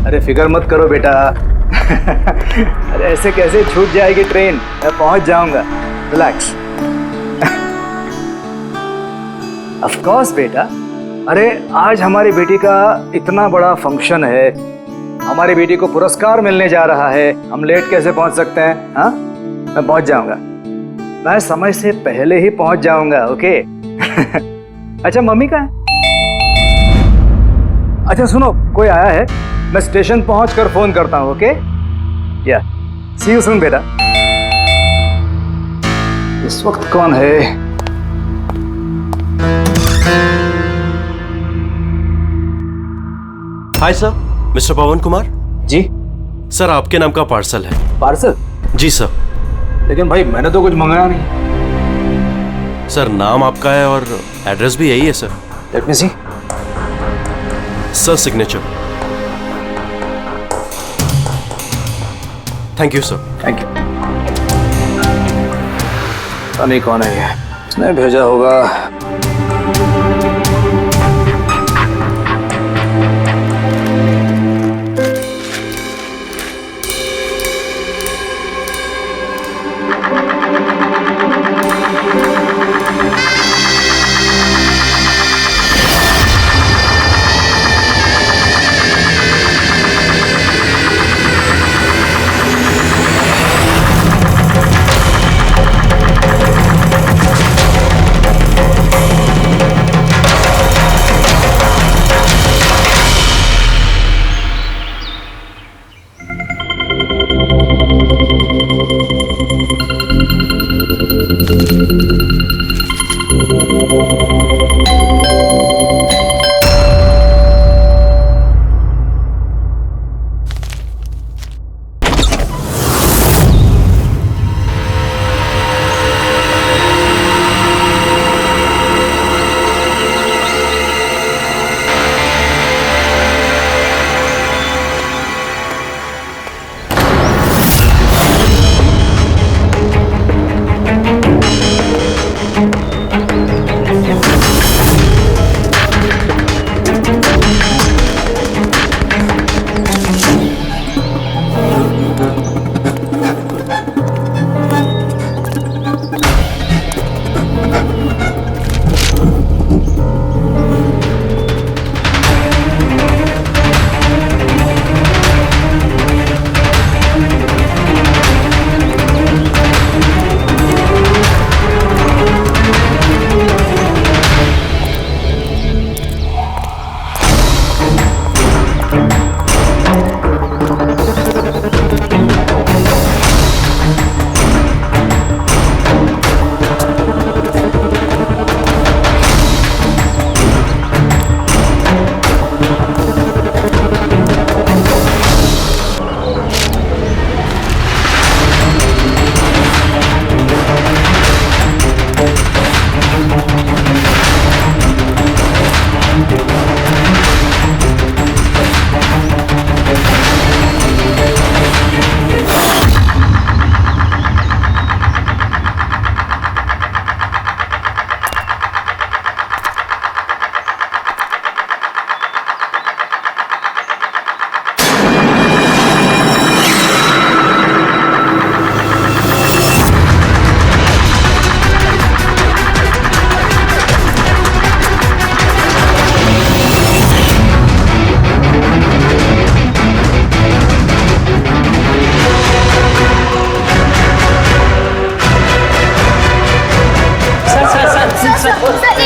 अरे फिक्र मत करो बेटा। अरे ऐसे कैसे छूट जाएगी ट्रेन, मैं पहुंच जाऊंगा, रिलैक्स। ऑफ कोर्स बेटा। अरे आज हमारी बेटी का इतना बड़ा फंक्शन है, हमारी बेटी को पुरस्कार मिलने जा रहा है, हम लेट कैसे पहुंच सकते हैं? हाँ, मैं पहुंच जाऊंगा, मैं समय से पहले ही पहुंच जाऊंगा। ओके। अच्छा मम्मी कहाँ है? अच्छा सुनो, कोई आया है, मैं स्टेशन पहुंचकर फोन करता हूं। ओके, या सी यू सून बेटा। इस वक्त कौन है? हाय सर, मिस्टर पवन कुमार। जी सर, आपके नाम का पार्सल है। पार्सल? जी सर। लेकिन भाई मैंने तो कुछ मंगाया नहीं। सर, नाम आपका है और एड्रेस भी यही है sir. Let me see. Sir, signature. Thank you sir. Thank you. पता नहीं कौन है ये, इसने भेजा होगा।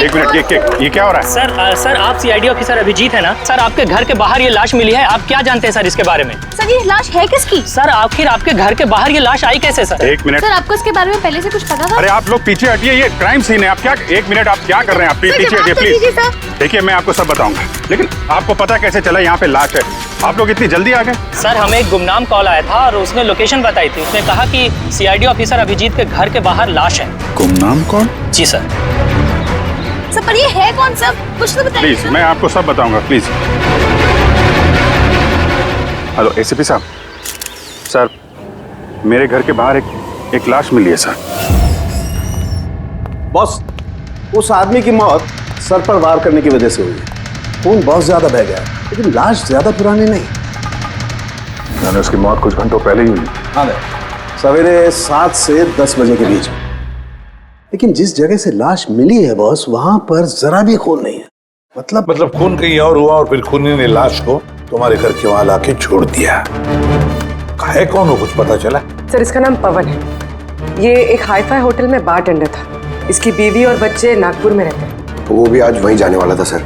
एक मिनट, ये क्या हो रहा है? सर आप सीआईडी ऑफिसर अभिजीत है ना? सर आपके घर के बाहर ये लाश मिली है, आप क्या जानते हैं सर इसके बारे में? सर ये लाश है किसकी? सर आखिर आपके घर के बाहर ये लाश आई कैसे सर? एक मिनट सर, आपको इसके बारे में पहले से कुछ पता था? अरे आप लोग पीछे हटिए, ये क्राइम सीन है। आप क्या, एक मिनट, आप क्या कर रहे हैं? आप पीछे हटिए प्लीज। देखिए मैं आपको सब बताऊंगा, लेकिन आपको पता कैसे चला यहाँ पे लाश है? आप लोग इतनी जल्दी आ गए? सर हमें एक गुमनाम कॉल आया था और उसने लोकेशन बताई थी। उसने कहा कि सीआईडी ऑफिसर अभिजीत के घर के बाहर लाश है। गुमनाम कौन? जी सर। सर पर ये है कौन सर? कुछ तो बताइए। प्लीज, मैं आपको सब बताऊंगा, प्लीज। हेलो एसीपी साहब। सर मेरे घर के बाहर एक लाश मिली है सर। बॉस, उस आदमी की मौत सर पर वार करने की वजह से हुई है। खून बहुत ज्यादा बह गया, लेकिन लाश ज्यादा पुरानी नहीं। यानी उसकी मौत कुछ घंटों पहले ही हुई। हाँ सवेरे 7 से 10 बजे के बीच में। लेकिन जिस जगह से लाश मिली है बॉस, वहां पर जरा भी खून नहीं है। मतलब खून कहीं और हुआ और फिर खूनी ने लाश को तुम्हारे घर के वहां लाके छोड़ दिया। है कौन हो, कुछ पता चला? सर इसका नाम पवन है। ये एक हाईफाई होटल में बारटेंडर था। इसकी बीवी और बच्चे नागपुर में रहते हैं। तो वो भी आज वहीं जाने वाला था सर।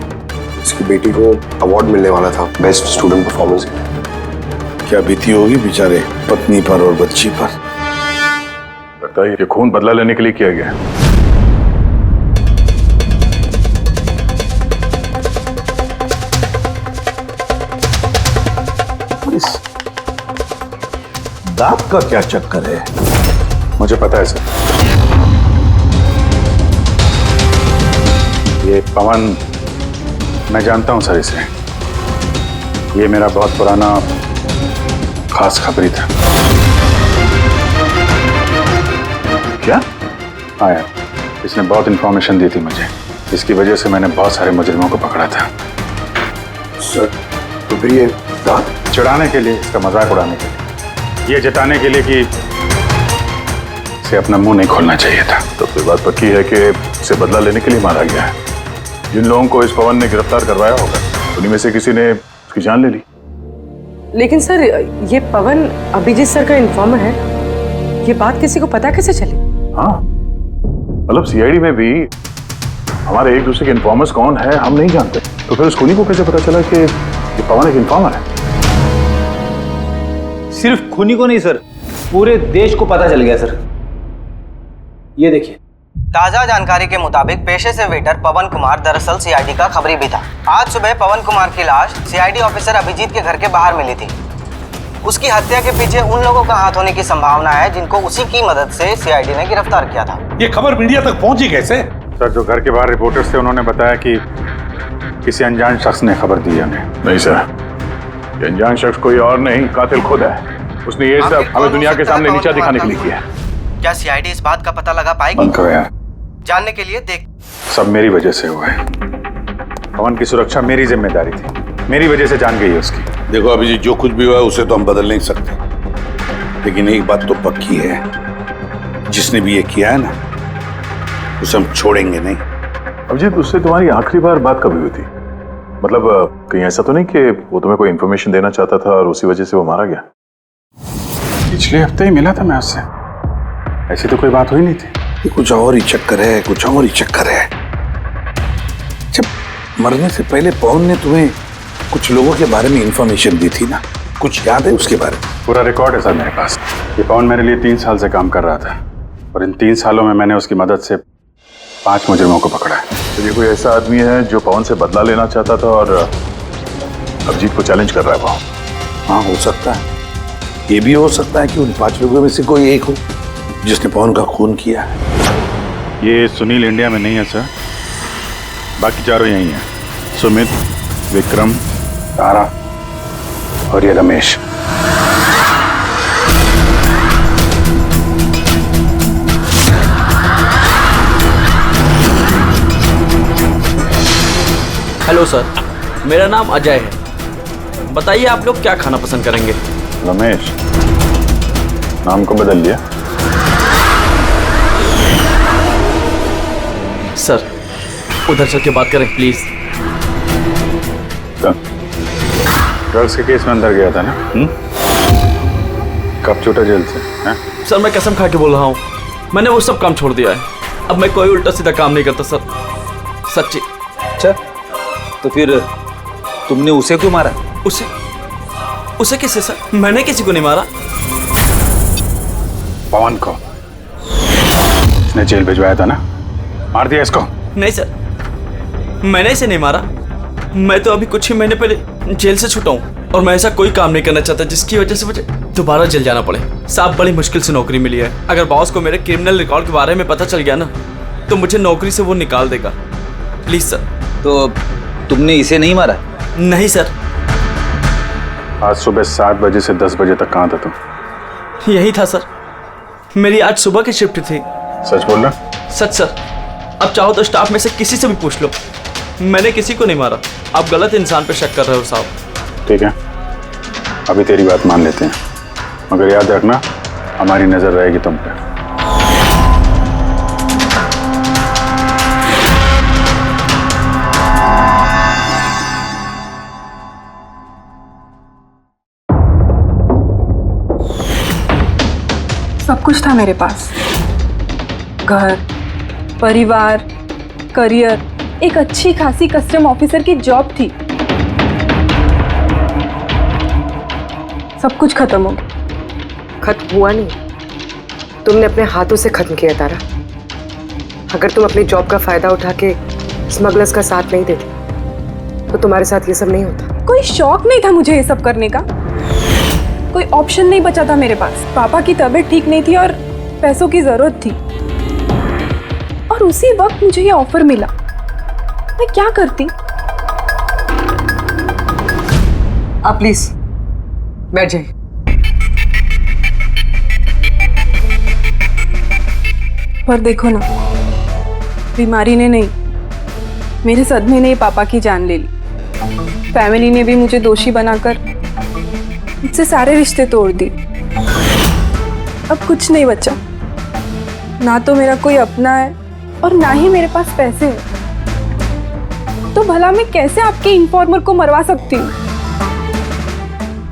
इसकी बेटी को अवार्ड मिलने वाला था बेस्ट स्टूडेंट परफॉर्मेंस। क्या बीती होगी बेचारे पत्नी पर और बच्ची पर। लगता है ये खून बदला लेने के लिए किया गया है। दांत का क्या चक्कर है? मुझे पता है सर, ये पवन, मैं जानता हूं सर इसे। ये मेरा बहुत पुराना खास खबरी था। क्या? हाँ यार, इसने बहुत इंफॉर्मेशन दी थी मुझे। इसकी वजह से मैंने बहुत सारे मुजरिमों को पकड़ा था। सर तो फिर ये दांत चिढ़ाने के लिए, इसका मजाक उड़ाने के लिए, ये जताने के लिए कि इसे अपना मुंह नहीं खोलना चाहिए था। तो फिर बात पक्की है कि इसे बदला लेने के लिए मारा गया है। जिन लोगों को इस पवन ने गिरफ्तार करवाया होगा उन्हीं में से किसी ने उसकी जान ले ली। लेकिन सर ये पवन अभिजीत सर का इन्फॉर्मर है। ये बात किसी को पता कैसे चली? हाँ, मतलब सीआईडी में भी हमारे एक दूसरे के इन्फॉर्मर्स कौन है हम नहीं जानते। तो फिर उस खूनी को कैसे पता चला कि ये पवन एक इन्फॉर्मर है? सिर्फ खूनी को नहीं सर, पूरे देश को पता चल गया सर। ये देखिए, ताजा जानकारी के मुताबिक पेशे से वेटर पवन कुमार दरअसल सीआईडी का खबरी भी था। आज सुबह पवन कुमार की लाश सीआईडी ऑफिसर अभिजीत के घर के बाहर मिली थी। उसकी हत्या के पीछे उन लोगों का हाथ होने की संभावना है जिनको उसी की मदद से सीआईडी ने गिरफ्तार किया था। ये खबर मीडिया तक पहुंची कैसे? सर, जो घर के बाहर रिपोर्टर्स थे उन्होंने बताया कि किसी अनजान शख्स ने खबर दी है उन्हें। नहीं सर, ये अनजान शख्स कोई और नहीं, कातिल खुद है। उसने ये सब हमें दुनिया के सामने नीचा दिखाने के लिए किया है। क्या सीआईडी इस बात का पता लगा पाएगी? बंद करो यार, जानने के लिए देख। सब मेरी वजह से हुआ है। पवन की सुरक्षा मेरी जिम्मेदारी थी, मेरी वजह से जान गई है उसकी। देखो अभिजीत, जो कुछ भी हुआ है उसे तो हम बदल नहीं सकते, लेकिन एक बात तो पक्की है, जिसने भी ये किया है ना उसे हम छोड़ेंगे नहीं। अभिजीत, उससे तुम्हारी आखिरी बार बात कभी हुई थी? मतलब कहीं ऐसा तो नहीं कि वो तुम्हें कोई इन्फॉर्मेशन देना चाहता था और उसी वजह से वो मारा गया? पिछले हफ्ते ही मिला था मैं उससे, ऐसी तो कोई बात हुई नहीं थी। ये कुछ और ही चक्कर है, कुछ और ही चक्कर है। जब मरने से पहले पवन ने तुम्हें कुछ लोगों के बारे में इंफॉर्मेशन दी थी ना, कुछ याद है उसके बारे में? पूरा रिकॉर्ड है सर मेरे पास। ये पवन मेरे लिए 3 साल से काम कर रहा था और इन 3 सालों में मैंने उसकी मदद से 5 मुजरिमों को पकड़ा है। तो ये कोई ऐसा आदमी है जो पवन से बदला लेना चाहता था और अभिजीत को चैलेंज कर रहा है वो? हाँ, हो सकता है। ये भी हो सकता है कि उन 5 लोगों में से कोई एक हो जिसने पवन का खून किया है। ये सुनील इंडिया में नहीं है सर, बाकी चारों यही हैं। सुमित, विक्रम, तारा और ये रमेश। हेलो सर, मेरा नाम अजय है। बताइए आप लोग क्या खाना पसंद करेंगे? रमेश, नाम को बदल लिया? सर उधर चल के बात करें प्लीज। ड्रग्स के केस में अंदर गया था ना? कब छूटा जेल से? है? सर मैं कसम खा के बोल रहा हूँ, मैंने वो सब काम छोड़ दिया है। अब मैं कोई उल्टा सीधा काम नहीं करता सर, सच्ची। अच्छा, तो फिर तुमने उसे क्यों मारा? उसे किसे सर? मैंने किसी को नहीं मारा। पवन को इसने जेल भिजवाया था ना, मार दिया इसको? नहीं सर, मैंने इसे नहीं मारा। मैं तो अभी कुछ ही महीने पहले जेल से छूटा हूँ और मैं ऐसा कोई काम नहीं करना चाहता जिसकी वजह से मुझे दोबारा जेल जाना पड़े। साहब बड़ी मुश्किल से नौकरी मिली है। अगर बॉस को मेरे क्रिमिनल रिकॉर्ड के बारे में पता चल गया ना तो मुझे नौकरी से वो निकाल देगा। Please sir. तो तुमने इसे नहीं मारा? नहीं सर। आज सुबह 7 बजे से 10 बजे तक कहाँ था तुम? यही था सर, मेरी आज सुबह की शिफ्ट थी। सच बोल रहा? सच सर। अब चाहो तो स्टाफ में से किसी से भी पूछ लो, मैंने किसी को नहीं मारा। आप गलत इंसान पे शक कर रहे हो साहब। ठीक है, अभी तेरी बात मान लेते हैं, मगर याद रखना हमारी नजर रहेगी तुम पे। सब कुछ था मेरे पास, घर, परिवार, करियर, एक अच्छी खासी कस्टम ऑफिसर की जॉब थी। सब कुछ खत्म हो गया। खत्म हुआ नहीं, तुमने अपने हाथों से खत्म किया तारा। अगर तुम अपनी जॉब का फायदा उठा के स्मगलर्स का साथ नहीं देती तो तुम्हारे साथ ये सब नहीं होता। कोई शौक नहीं था मुझे ये सब करने का, कोई ऑप्शन नहीं बचा था मेरे पास। पापा की तबीयत ठीक नहीं थी और पैसों की जरूरत थी, और उसी वक्त मुझे ये ऑफर मिला। मैं क्या करती? आप प्लीज बैठ जाइए। पर देखो ना, बीमारी ने नहीं, मेरे सदमे ने पापा की जान ले ली। फैमिली ने भी मुझे दोषी बनाकर मुझसे सारे रिश्ते तोड़ दिए। अब कुछ नहीं बचा, ना तो मेरा कोई अपना है और ना ही मेरे पास पैसे हैं। तो भला मैं कैसे आपके इन्फॉर्मर को मरवा सकती हूँ?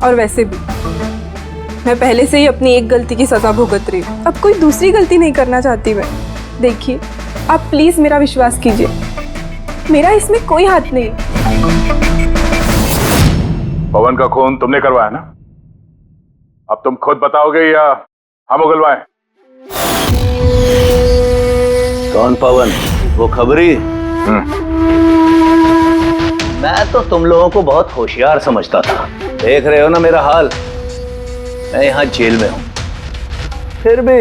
और वैसे भी मैं पहले से ही अपनी एक गलती की सजा भुगत रही हूँ, अब कोई दूसरी गलती नहीं करना चाहती मैं। देखिए, आप प्लीज मेरा विश्वास कीजिए, मेरा इसमें कोई हाथ नहीं। पवन का खून तुमने करवाया ना? अब तुम खुद बताओगे या हम उगलवाएं? कौन पवन? वो खबरी? मैं तो तुम लोगों को बहुत होशियार समझता था। देख रहे हो ना मेरा हाल, मैं यहाँ जेल में हूँ, फिर भी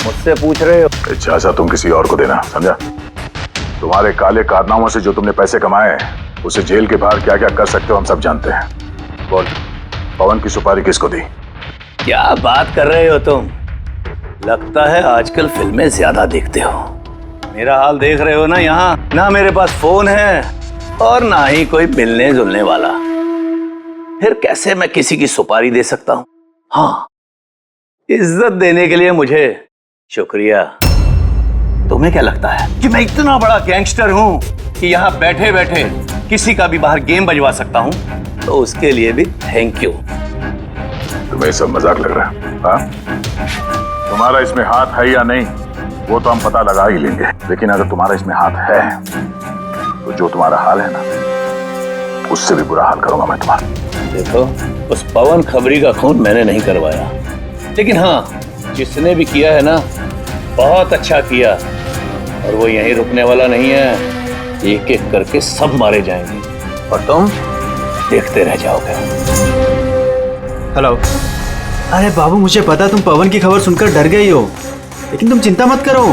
मुझसे पूछ रहे हो। इजाजत तुम किसी और को देना, समझा? तुम्हारे काले कारनामों से जो तुमने पैसे कमाए हैं, उसे जेल के बाहर क्या क्या कर सकते हो हम सब जानते हैं। बोल, पवन की सुपारी किसको दी? क्या बात कर रहे हो तुम? लगता है आजकल फिल्में ज्यादा देखते हो। मेरा हाल देख रहे हो ना, यहाँ ना मेरे पास फोन है और ना ही कोई मिलने जुलने वाला। फिर कैसे मैं किसी की सुपारी दे सकता हूँ? हाँ, इज्जत देने के लिए मुझे शुक्रिया। तुम्हें क्या लगता है कि मैं इतना बड़ा गैंगस्टर हूँ कि यहाँ बैठे बैठे किसी का भी बाहर गेम बजवा सकता हूँ? तो उसके लिए भी थैंक यू। तुम्हें सब मजाक लग रहा है? हाँ? तुम्हारा इसमें हाथ है या नहीं वो तो हम पता लगा ही लेंगे, लेकिन अगर तुम्हारा इसमें हाथ है तो जो तुम्हारा हाल है ना, उससे भी बुरा हाल करूंगा मैं तुम्हारा। देखो, उस पवन खबरी का खून मैंने नहीं करवाया, लेकिन हाँ, जिसने भी किया है ना, बहुत अच्छा किया। और वो यहीं रुकने वाला नहीं है, एक एक करके सब मारे जाएंगे और तुम देखते रह जाओगे। हेलो। अरे बाबू, मुझे पता तुम पवन की खबर सुनकर डर गई हो, लेकिन तुम चिंता मत करो।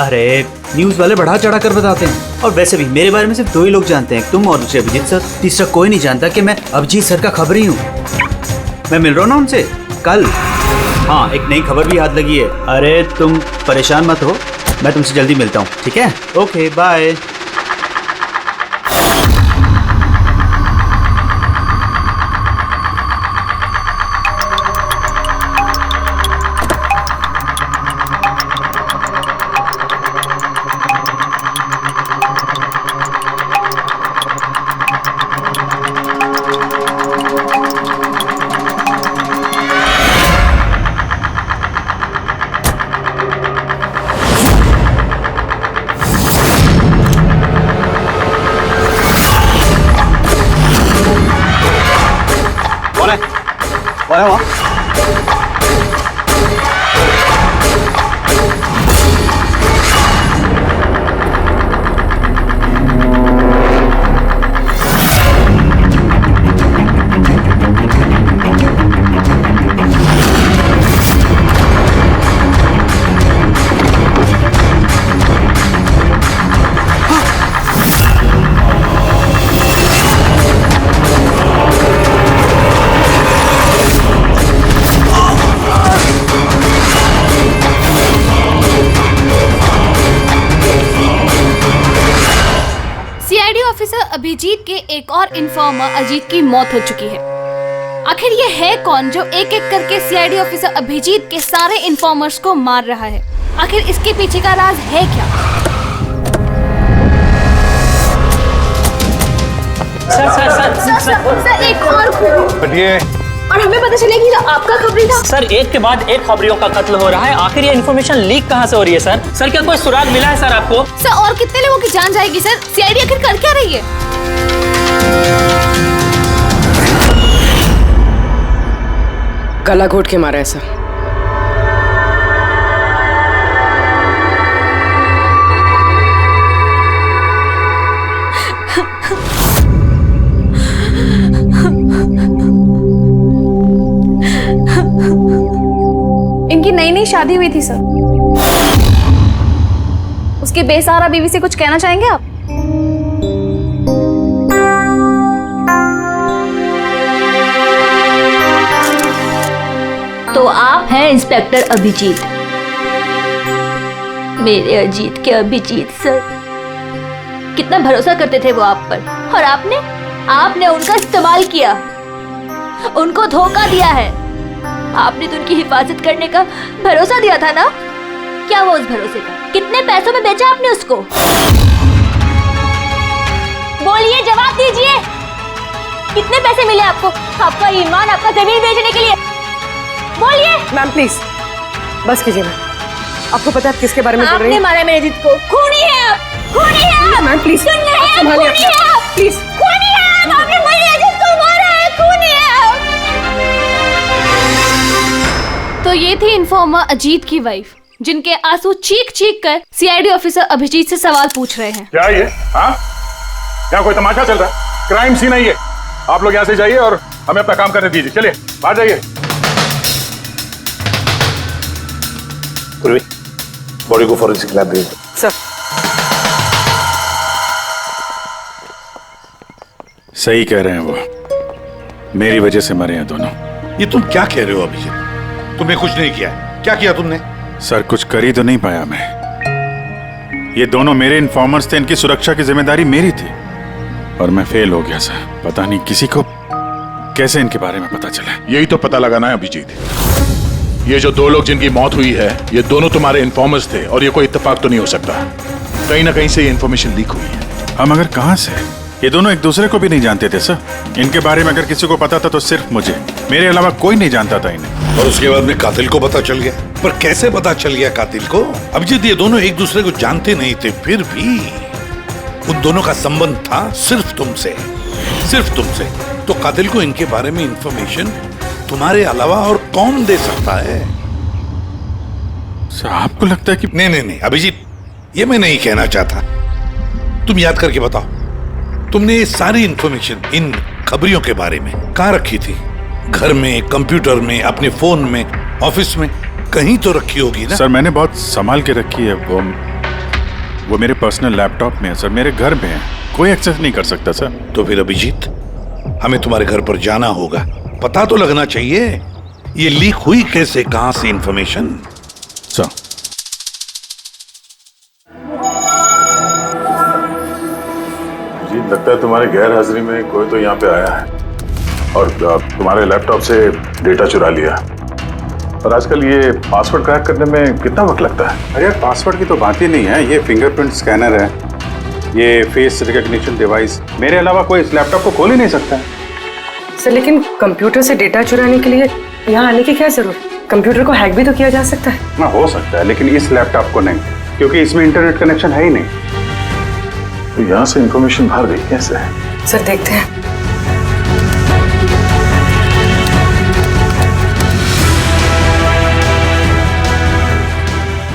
अरे न्यूज़ वाले बढ़ा चढ़ा कर बताते हैं, और वैसे भी मेरे बारे में सिर्फ 2 ही लोग जानते हैं, तुम और दूसरे अभिजीत सर। तीसरा कोई नहीं जानता कि मैं अभिजीत सर का खबरी हूँ। मैं मिल रहा हूँ ना उनसे कल। हाँ, एक नई खबर भी हाथ लगी है। अरे तुम परेशान मत हो, मैं तुमसे जल्दी मिलता हूँ, ठीक है? Okay, bye. कौन है वहाँ? अभिजीत के एक और इन्फॉर्मर अजीत की मौत हो चुकी है। आखिर ये है कौन जो एक एक करके सीआईडी ऑफिसर अभिजीत के सारे इन्फॉर्मर्स को मार रहा है? आखिर इसके पीछे का राज है क्या? सर एक और हटिए। और हमें पता चलेगी कि आपका खबरी था। सर, एक के बाद एक खबरियों का कत्ल हो रहा है। आखिर ये इन्फॉर्मेशन लीक कहाँ से हो रही है सर? सर, क्या कोई सुराग मिला है सर आपको? सर, और कितने लोगों की जान जाएगी सर? सीआईडी आखिर कर क्या रही है? गला घोट के मारा है सर। इनकी नई नई शादी हुई थी सर। उसके बेसहारा बीवी से कुछ कहना चाहेंगे आप? तो आप हैं इंस्पेक्टर अभिजीत, मेरे अजीत के अभिजीत सर। कितना भरोसा करते थे वो आप पर, और आपने उनका इस्तेमाल किया, उनको धोखा दिया है। आपने तो उनकी हिफाजत करने का भरोसा दिया था ना? क्या वो उस भरोसे का? कितने पैसों में बेचा आपने उसको? बोलिए, जवाब दीजिए। कितने पैसे मिले आपको? आपका ईमान, आपका जमीन बेचने के लिए? बोलिए। मैम प्लीज बस कीजिए। मैम, आपको पता है किसके बारे में बोल रही हैं? आपने मारा मेरे अजीत को। खूनी है आप, खूनी है आप। मैम प्लीज सुन रहे हैं? संभालिए खूनी है आप, प्लीज। खूनी है आप। आपने मेरे अजीत को मारा है, खूनी है आप। तो ये थी इन्फॉर्मर अजीत की वाइफ, जिनके आंसू चीख चीख कर सीआईडी ऑफिसर अभिजीत से सवाल पूछ रहे हैं। क्या ये? हाँ, क्या कोई तमाशा चल रहा है? क्राइम सीन है ये। आप लोग यहाँ से जाइए और हमें अपना काम करने दीजिए। चलिए बाहर जाइए। पूर्वी, बॉडी को फॉरेंसिक लैब भेज दो। सर सही कह रहे हैं वो, मेरी वजह से मरे हैं दोनों। ये तुम क्या कह रहे हो अभिजीत? तुमने कुछ नहीं किया। क्या किया तुमने? सर, कुछ कर ही तो नहीं पाया मैं। ये दोनों मेरे इन्फॉर्मर्स थे, इनकी सुरक्षा की जिम्मेदारी मेरी थी और मैं फेल हो गया सर। पता नहीं किसी को कैसे इनके बारे में पता चला। यही तो पता लगाना है अभिजीत। ये जो दो लोग जिनकी मौत हुई है, ये दोनों तुम्हारे इन्फॉर्मर्स थे और ये कोई इत्तेफाक तो नहीं हो सकता। कहीं ना कहीं से ये इन्फॉर्मेशन लीक हुई है। हम अगर कहां से? ये दोनों एक दूसरे को भी नहीं जानते थे सर। इनके बारे में अगर किसी को पता था तो सिर्फ मुझे, मेरे अलावा कोई नहीं जानता था इन्हें। और उसके बाद में कातिल को पता चल गया। पर कैसे पता चल गया कातिल को? अभिजीत, ये दोनों एक दूसरे को जानते नहीं थे, फिर भी उन दोनों का संबंध था सिर्फ तुमसे, सिर्फ तुमसे। तो कातिल को इनके बारे में इंफॉर्मेशन तुम्हारे अलावा और कौन दे सकता है? सर, आपको लगता है कि... नहीं अभिजीत, ये मैं नहीं कहना चाहता। तुम याद करके बताओ, तुमने ये सारी इंफॉर्मेशन इन खबरियों के बारे में कहाँ रखी थी? घर में, कंप्यूटर में, अपने फोन में, ऑफिस में, कहीं तो रखी होगी ना? सर, मैंने बहुत संभाल के रखी है। वो मेरे पर्सनल लैपटॉप में है सर, मेरे घर में है, कोई एक्सेस नहीं कर सकता सर। तो फिर अभिजीत, हमें तुम्हारे घर पर जाना होगा, पता तो लगना चाहिए ये लीक हुई कैसे, कहां से इंफॉर्मेशन। सर, जी लगता है तुम्हारी गैर हाजिरी में कोई तो यहाँ पे आया है और तुम्हारे लैपटॉप से डेटा चुरा लिया। और आजकल ये पासवर्ड क्रैक करने में कितना वक्त लगता है? अरे पासवर्ड की तो बात ही नहीं है। ये फिंगरप्रिंट स्कैनर है, ये फेस रिकॉग्निशन डिवाइस, मेरे अलावा कोई इस लैपटॉप को खोल ही नहीं सकता है। सर, लेकिन कंप्यूटर से डेटा चुराने के लिए यहाँ आने की क्या जरूरत? कंप्यूटर को हैक भी तो किया जा सकता है। हाँ, हो सकता है, लेकिन इस लैपटॉप को नहीं, क्योंकि इसमें इंटरनेट कनेक्शन है ही नहीं। तो यहाँ से इंफॉर्मेशन बाहर गई कैसे? सर देखते हैं।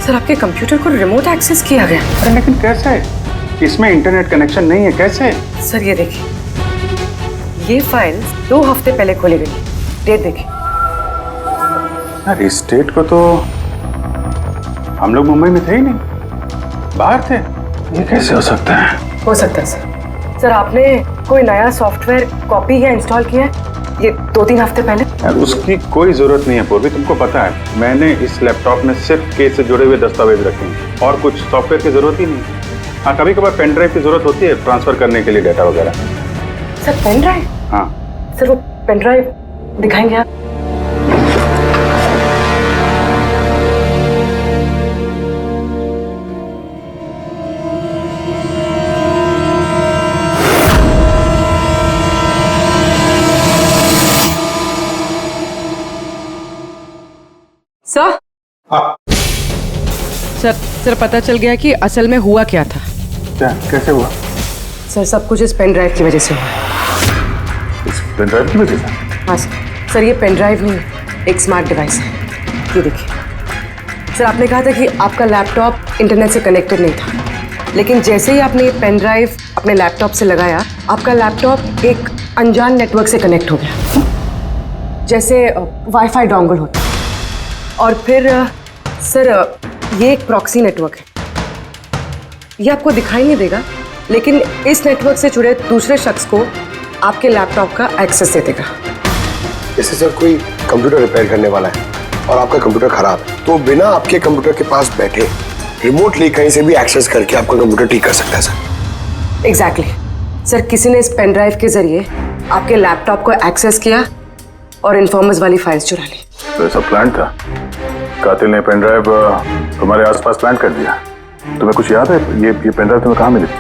सर, आपके कंप्यूटर को रिमोट एक्सेस किया गया। अरे लेकिन कैसे? इसमें इंटरनेट कनेक्शन नहीं है, कैसे? सर ये देखिए, ये फाइल 2 हफ्ते पहले खोली गई। डेट देखिए। यार, इस डेट को तो हम लोग मुंबई में थे ही नहीं, बाहर थे। ये कैसे हो सकता है? हो सकता है सर। सर, आपने कोई नया सॉफ्टवेयर कॉपी या इंस्टॉल किया है ये 2-3 हफ्ते पहले? यार, उसकी कोई जरूरत नहीं है पूर्वी, तुमको पता है मैंने इस लैपटॉप में सिर्फ केस से जुड़े हुए दस्तावेज रखे हैं और कुछ सॉफ्टवेयर की जरूरत ही नहीं। हाँ, कभी कभार पेन ड्राइव की जरूरत होती है ट्रांसफर करने के लिए डेटा वगैरह। Sir pen drive? हाँ सर, वो पेन ड्राइव दिखाएंगे आप? सर सर पता चल गया कि असल में हुआ क्या था। क्या, कैसे हुआ? सर सब कुछ इस पेन ड्राइव की वजह से हुआ। इस पेन ड्राइव की वजह से? हाँ सर ये पेन ड्राइव नहीं, एक स्मार्ट डिवाइस है। ये देखिए सर, आपने कहा था कि आपका लैपटॉप इंटरनेट से कनेक्टेड नहीं था, लेकिन जैसे ही आपने ये पेन ड्राइव अपने लैपटॉप से लगाया, आपका लैपटॉप एक अनजान नेटवर्क से कनेक्ट हो गया, जैसे वाईफाई डोंगल होता। और फिर सर ये एक प्रॉक्सी नेटवर्क है। ये आपको दिखाई नहीं देगा, लेकिन इस नेटवर्क से जुड़े दूसरे शख्स को आपके लैपटॉप का एक्सेस दे देगा। जैसे सर कोई कंप्यूटर रिपेयर करने वाला है और आपका कंप्यूटर खराब है, तो बिना आपके कंप्यूटर के पास बैठे रिमोटली कहीं से भी एक्सेस करके आपका कंप्यूटर ठीक कर सकता है सर। एग्जैक्टली सर, किसी ने इस पेन ड्राइव के जरिए आपके लैपटॉप को एक्सेस किया और इन्फॉर्मर्स वाली फाइल्स चुरा ली। तो ऐसा प्लान था? कातिल ने पेन ड्राइव तुम्हारे आसपास प्लान कर दिया। तुम्हें कुछ याद है ये पेन ड्राइव तुम्हें कहाँ मिली थी?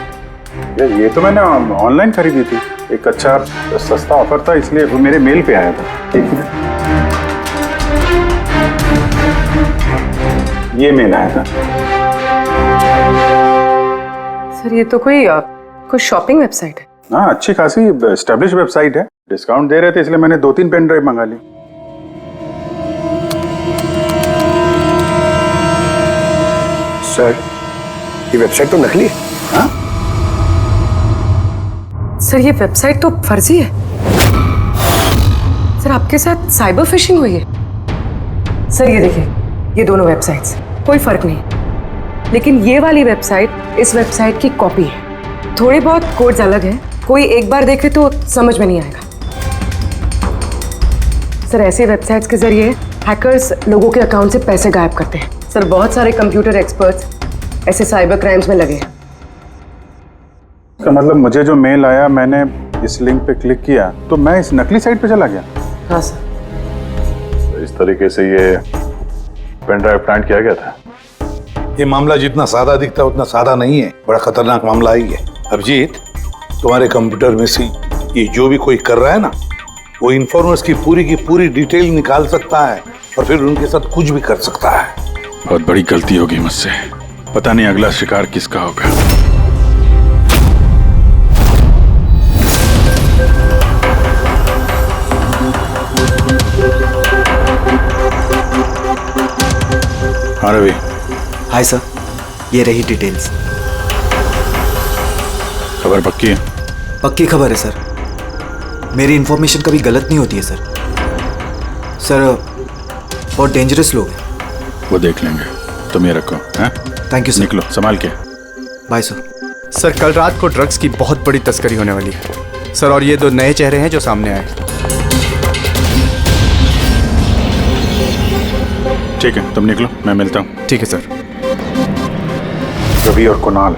ये तो मैंने ऑनलाइन खरीदी थी, एक अच्छा सस्ता ऑफर था, इसलिए वो मेरे मेल पे आया था। ये मेल आया था। सर ये तो कोई शॉपिंग वेबसाइट है। हाँ, अच्छी खासी एस्टेब्लिश वेबसाइट है, डिस्काउंट दे रहे थे, इसलिए मैंने 2-3 पेन ड्राइव मंगा ली। सर ये वेबसाइट तो नकली है। हाँ? सर ये वेबसाइट तो फर्जी है। सर आपके साथ साइबर फिशिंग हुई है। सर ये देखिए, ये दोनों वेबसाइट्स, कोई फर्क नहीं, लेकिन ये वाली वेबसाइट इस वेबसाइट की कॉपी है। थोड़े बहुत कोड्स अलग हैं, कोई एक बार देखे तो समझ में नहीं आएगा। सर ऐसे वेबसाइट्स के जरिए हैकर्स लोगों के अकाउंट से पैसे गायब करते हैं। सर बहुत सारे कंप्यूटर एक्सपर्ट्स ऐसे साइबर क्राइम्स में लगे हैं। तो मतलब मुझे जो मेल आया, मैंने इस लिंक पे क्लिक किया तो मैं इस नकली साइट पे चला गया। हाँ सर। तो इस तरीके से ये पेन ड्राइव प्लान किया गया था। ये मामला जितना सादा दिखता है उतना सादा नहीं है, बड़ा खतरनाक मामला ही है। अभिजीत, तुम्हारे कंप्यूटर में से ये जो भी कोई कर रहा है ना, वो इन्फॉर्मर्स की पूरी डिटेल निकाल सकता है और फिर उनके साथ कुछ भी कर सकता है। बहुत बड़ी गलती होगी मुझसे, पता नहीं अगला शिकार किसका होगा। हाँ रवि। हाय सर, ये रही डिटेल्स। खबर पक्की है? पक्की खबर है सर, मेरी इंफॉर्मेशन कभी गलत नहीं होती है सर। सर बहुत डेंजरस लोग हैं। वो देख लेंगे, तुम ये रखो। हैं? Thank you sir. निकलो, संभाल के। Bye sir. सर कल रात को ड्रग्स की बहुत बड़ी तस्करी होने वाली है सर, और ये 2 नए चेहरे हैं जो सामने आए। ठीक है, तुम निकलो, मैं मिलता हूँ। ठीक है सर। रवि और कुणाल,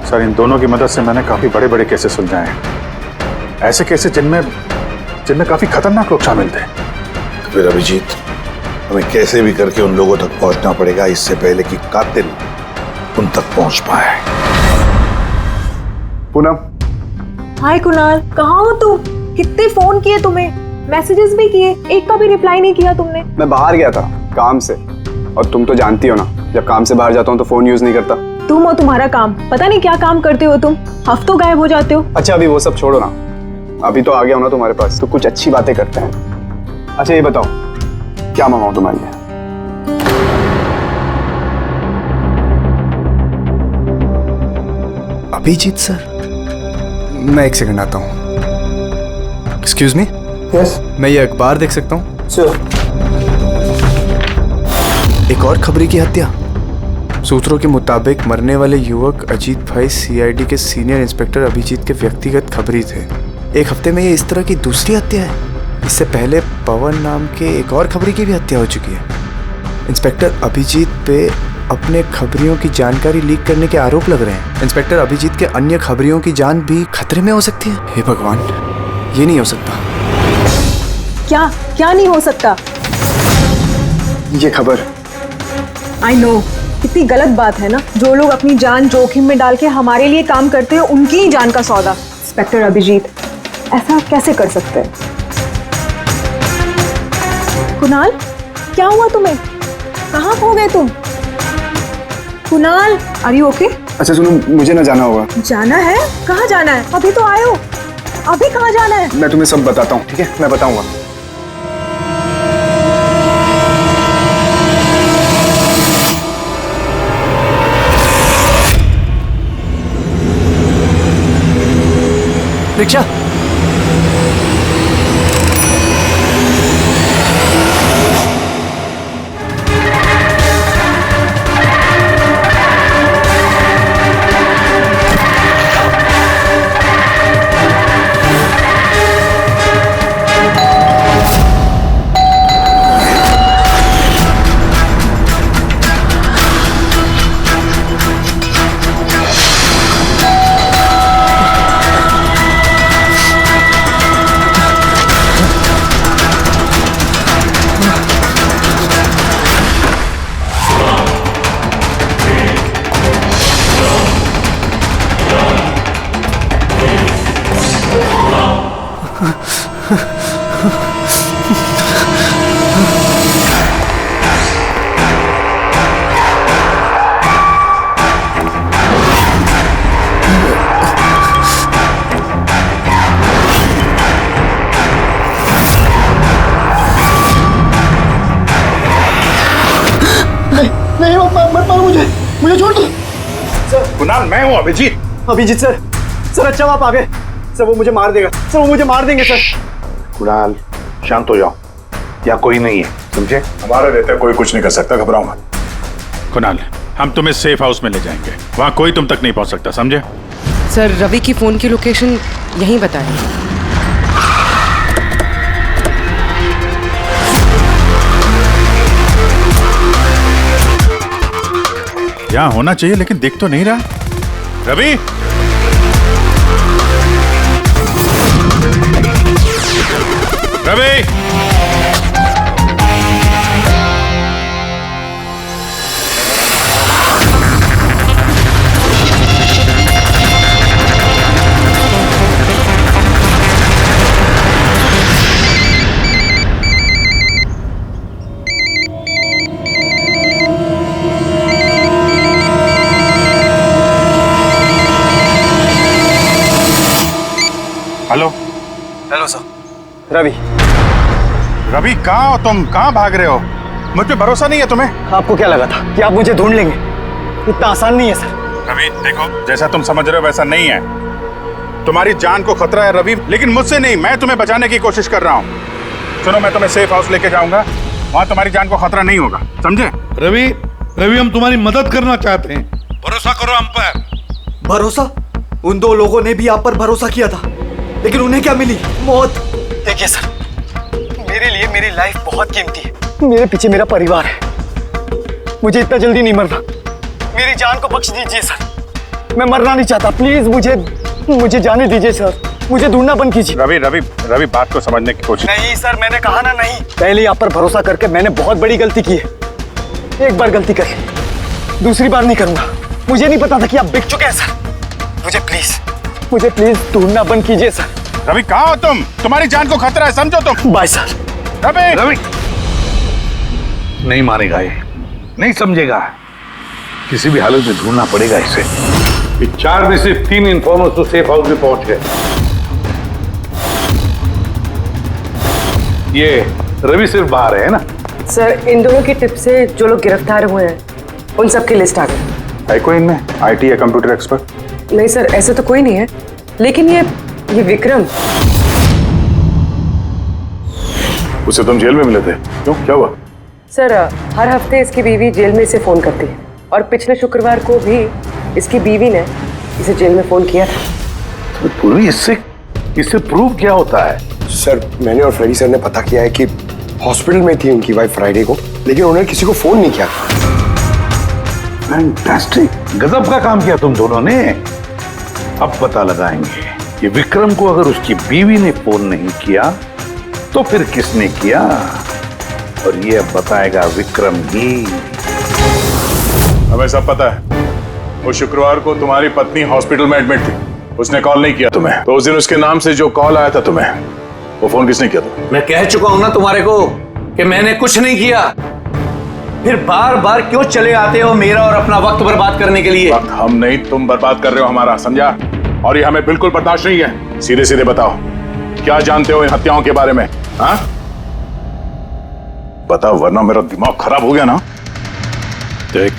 सर इन दोनों की मदद से मैंने काफी बड़े केसेस सुलझाए हैं, ऐसे केसेस जिनमें काफी खतरनाक लोग शामिल थे। तो फिर अभिजीत, हमें कैसे भी करके उन लोगों तक पहुंचना पड़ेगा इससे पहले कि कातिल उन तक पहुंच पाए। पूनम। हाय कुणाल, कहाँ हो तुम? कितने फोन किए तुम्हें, मैसेजेस भी किए, एक का भी रिप्लाई नहीं किया तुमने। मैं बाहर गया था काम से, और तुम तो जानती हो ना, जब काम से बाहर जाता हूँ तो फोन यूज नहीं करता। तुम और तुम्हारा काम, पता नहीं क्या काम करते हो तुम, हफ्तों गायब हो जाते हो। अच्छा अभी वो सब छोड़ो ना, अभी तो आ गया हो ना तुम्हारे पास, तो कुछ अच्छी बातें करते हैं। अच्छा ये बताओ, क्या मंगाऊं तुम्हारे लिए? अभिजीत सर, मैं 1 सेकंड आता हूँ। Excuse me. यस। मैं ये अखबार देख सकता हूँ? सर। एक और खबरी की हत्या। सूत्रों के मुताबिक मरने वाले युवक अजीत भाई सीआईडी के सीनियर इंस्पेक्टर अभिजीत के व्यक्तिगत खबरी थे। एक हफ्ते में ये इस तरह की दूसरी हत्या है। इससे पहले पवन नाम के एक और खबरी की भी हत्या हो चुकी है। इंस्पेक्टर अभिजीत पे अपने खबरियों की जानकारी लीक करने के आरोप लग रहे हैं। इंस्पेक्टर अभिजीत के अन्य खबरियों की जान भी खतरे में हो सकती है। हे भगवान, ये नहीं हो सकता। क्या क्या नहीं हो सकता? ये खबर आई नो, कितनी गलत बात है ना। जो लोग अपनी जान जोखिम में डाल के हमारे लिए काम करते हैं, उनकी ही जान का सौदा। इंस्पेक्टर अभिजीत ऐसा कैसे कर सकते हैं? कुणाल, क्या हुआ तुम्हें? कहाँ खो गए तुम? Kunal, are you okay? अच्छा सुनो, मुझे ना जाना होगा। जाना है? कहाँ जाना है? अभी तो आए हो, अभी कहाँ जाना है? मैं तुम्हें सब बताता हूँ, ठीक है? मैं बताऊंगा। रिक्शा, मुझे छोड़ दो सर। कुणाल, मैं हूँ अभिजीत। अभिजीत सर, सर अच्छा आप आ गए। सर वो मुझे मार देगा, सर वो मुझे मार देंगे सर। कुणाल, शांत हो जाओ, यहाँ कोई नहीं है, समझे? हमारा रहता है, कोई कुछ नहीं कर सकता, घबराओ मत। कुणाल, हम तुम्हें सेफ हाउस में ले जाएंगे, वहाँ कोई तुम तक नहीं पहुँच सकता, समझे? सर, रवि की फोन की लोकेशन यहीं बताएं। यहाँ होना चाहिए लेकिन दिख तो नहीं रहा। Ravi, Ravi, hello. Hello sir. Ravi. Ravi, कहाँ हो तुम? कहाँ भाग रहे हो? मुझ पे भरोसा नहीं है तुम्हें? आपको क्या लगा था कि आप मुझे ढूंढ लेंगे? इतना आसान नहीं है सर। रवि देखो, जैसा तुम समझ रहे हो वैसा नहीं है। तुम्हारी जान को खतरा है रवि, लेकिन मुझसे नहीं, मैं तुम्हें बचाने की कोशिश कर रहा हूँ। सुनो, मैं तुम्हें सेफ हाउस लेके जाऊंगा, वहाँ तुम्हारी जान को खतरा नहीं होगा, समझे? रवि, रवि हम तुम्हारी मदद करना चाहते हैं, भरोसा करो हम पर। भरोसा? उन दो लोगों ने भी आप पर भरोसा किया था, लेकिन उन्हें क्या मिली? मौत। देखिए सर, मेरे लिए मेरी लाइफ बहुत कीमती है। मेरे पीछे मेरा परिवार है, मुझे इतना जल्दी नहीं मरना। मेरी जान को बख्श दीजिए सर, मैं मरना नहीं चाहता। प्लीज मुझे जाने दीजिए सर, मुझे ढूंढना बंद कीजिए। रवि रवि रवि, बात को समझने की कोशिश। नहीं सर, मैंने कहा ना नहीं। पहले आप पर भरोसा करके मैंने बहुत बड़ी गलती की है। एक बार गलती करी, दूसरी बार नहीं करूंगा। मुझे नहीं पता था कि आप बिक चुके हैं सर। मुझे प्लीज ढूंढना बंद कीजिए सर। रवि, कहाँ हो तुम? तुम्हारी जान को खतरा है, समझो तुम। Bye sir. रवि, रवि नहीं मानेगा, ये नहीं समझेगा, किसी भी हालत में ढूंढना पड़ेगा इसे। 4 में से 3 इन्फॉर्मर्स तो सेफ हाउस में पहुंच गए। ये रवि सिर्फ बाहर है ना? सर, इन दोनों की टिप से जो लोग गिरफ्तार हुए हैं उन सबकी लिस्ट आ गई। है कोई इनमें आईटी या कंप्यूटर एक्सपर्ट? नहीं सर, ऐसे तो कोई नहीं है, लेकिन ये विक्रम। उसे तुम जेल में मिले थे, क्यों, क्या हुआ? सर, हर हफ्ते इसकी बीवी जेल में इसे फोन करती है, और पिछले शुक्रवार को भी इसकी बीवी ने इसे जेल में फोन किया था। तो पूरी इससे प्रूव क्या होता है? सर, मैंने और फ्रेडी सर ने पता किया है कि हॉस्पिटल में थी उनकी वाइफ फ्राइडे को, लेकिन उन्होंने किसी को फोन नहीं किया। फैंटास्टिक, गजब का काम किया तुम दोनों ने। अब पता लगाएंगे कि विक्रम को अगर उसकी बीवी ने फोन नहीं किया तो फिर किसने किया? और ये अब बताएगा विक्रम ही। हमें सब पता है। वो शुक्रवार को तुम्हारी पत्नी हॉस्पिटल में एडमिट थी, उसने कॉल नहीं किया तुम्हें। तो उस दिन उसके नाम से जो कॉल आया था तुम्हें, वो फोन किसने किया था? मैं कह चुका हूं ना तुम्हारे को कि मैंने कुछ नहीं किया। फिर बार बार क्यों चले आते हो मेरा और अपना वक्त बर्बाद करने के लिए? वक्त हम नहीं, तुम बर्बाद कर रहे हो हमारा, समझा? और ये हमें बिल्कुल बर्दाश्त नहीं है। सीधे सीधे बताओ, क्या जानते हो इन हत्याओं के बारे में? हाँ बताओ, वरना मेरा दिमाग खराब हो गया ना। देख,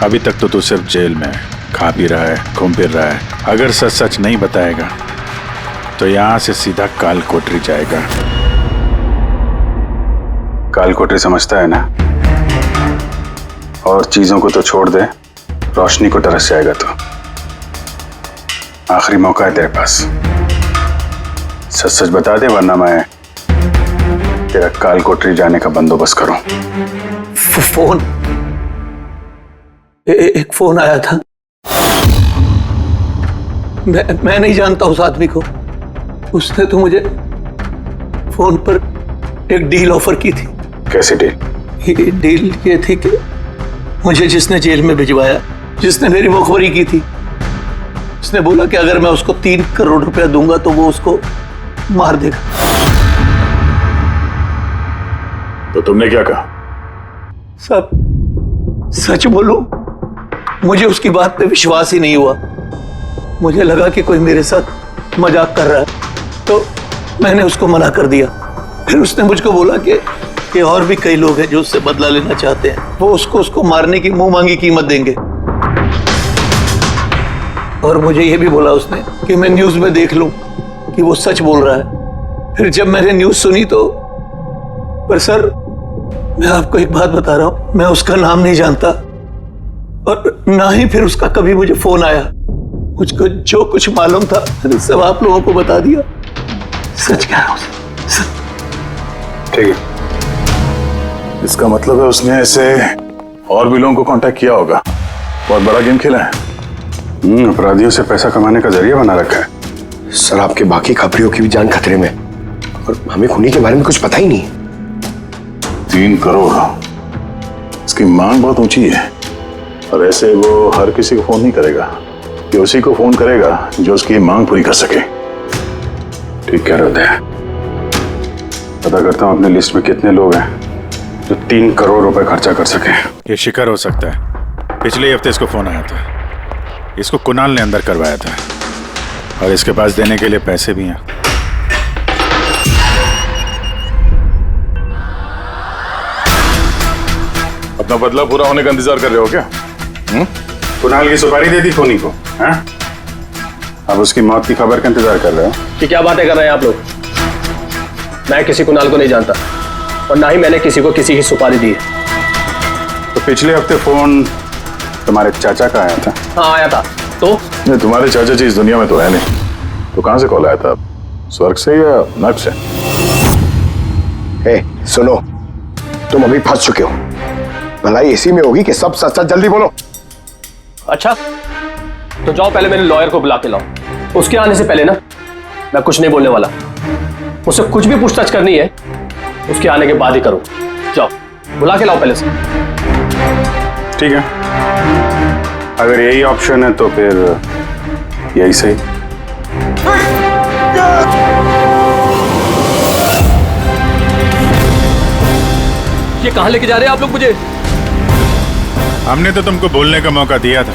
अभी तक तो तू सिर्फ जेल में खा पी रहा है, घूम फिर रहा है। अगर सच सच नहीं बताएगा तो यहां से सीधा काल कोठरी जाएगा। काल कोठरी समझता है ना? और चीजों को तो छोड़ दे, रोशनी को तरस जाएगा। तो आखिरी मौका है तेरे पास, सच सच बता दे, वरना मैं तेरा काल कोठरी जाने का बंदोबस्त करूं। फोन एक फोन आया था। मैं नहीं जानता उस आदमी को। उसने तो मुझे फोन पर एक डील ऑफर की थी। कैसी डील? ये डील ये थी कि मुझे जिसने जेल में भिजवाया, जिसने मेरी मुखबरी की थी, उसने बोला कि अगर मैं उसको 3 करोड़ रुपया दूंगा तो वो उसको मार देगा। तो तुमने क्या कहा? सब सच बोलूं, मुझे उसकी बात पे विश्वास ही नहीं हुआ। मुझे लगा कि कोई मेरे साथ मजाक कर रहा है, तो मैंने उसको मना कर दिया। फिर उसने मुझको बोला कि और भी कई लोग हैं जो उससे बदला लेना चाहते हैं, वो उसको मारने की मुंह मांगी कीमत देंगे। और मुझे ये भी बोला उसने कि मैं न्यूज में देख लूं कि वो सच बोल रहा है। फिर जब मैंने न्यूज सुनी तो, पर सर मैं आपको एक बात बता रहा हूं, मैं उसका नाम नहीं जानता और ना ही फिर उसका कभी मुझे फोन आया। मुझको जो कुछ मालूम था मैंने सब आप लोगों को बता दिया। सच कह रहा हूं। ठीक है, इसका मतलब है उसने ऐसे और भी लोगों को कांटेक्ट किया होगा। बहुत बड़ा गेम खेला है। अपराधियों से पैसा कमाने का जरिया बना रखा है। सर आपके बाकी खबरियों की भी जान खतरे में, और हमें खूनी के बारे में कुछ पता ही नहीं। 3 करोड़, इसकी मांग बहुत ऊंची है। और ऐसे वो हर किसी को फोन नहीं करेगा, कि उसी को फोन करेगा जो उसकी मांग पूरी कर सके। ठीक कह रहे थे। पता करता हूँ अपनी लिस्ट में कितने लोग हैं जो 3 करोड़ रुपए खर्चा कर सके। ये शिकर हो सकता है। पिछले हफ्ते इसको फोन आया था। इसको कुणाल ने अंदर करवाया था और इसके पास देने के लिए पैसे भी हैं। अपना बदला पूरा होने का इंतजार कर रहे हो क्या? कुणाल की सुपारी दे दी खोनी को, हैं? अब उसकी मौत की खबर का इंतजार कर रहे हो? कि क्या बातें कर रहे हैं आप लोग? मैं किसी कुणाल को नहीं जानता और ना ही मैंने किसी को किसी की सुपारी दी है। तो पिछले हफ्ते फोन तुम्हारे चाचा का आया था? हाँ आया था। तो नहीं, तुम्हारे चाचा जी इस दुनिया में तो है नहीं, तो कहां से कॉल आया था? स्वर्ग से या नर्क से? सुनो, तुम अभी फंस चुके हो। भलाई इसी में होगी कि सब सच सच जल्दी बोलो। अच्छा तो जाओ, पहले मेरे लॉयर को बुला के लाओ। उसके आने से पहले ना मैं कुछ नहीं बोलने वाला। उससे कुछ भी पूछताछ करनी है उसके आने के बाद ही करो। जाओ बुला के लाओ पहले से। ठीक है, अगर यही ऑप्शन है तो फिर यही सही। ये कहां लेके जा रहे हैं आप लोग मुझे? हमने तो तुमको बोलने का मौका दिया था,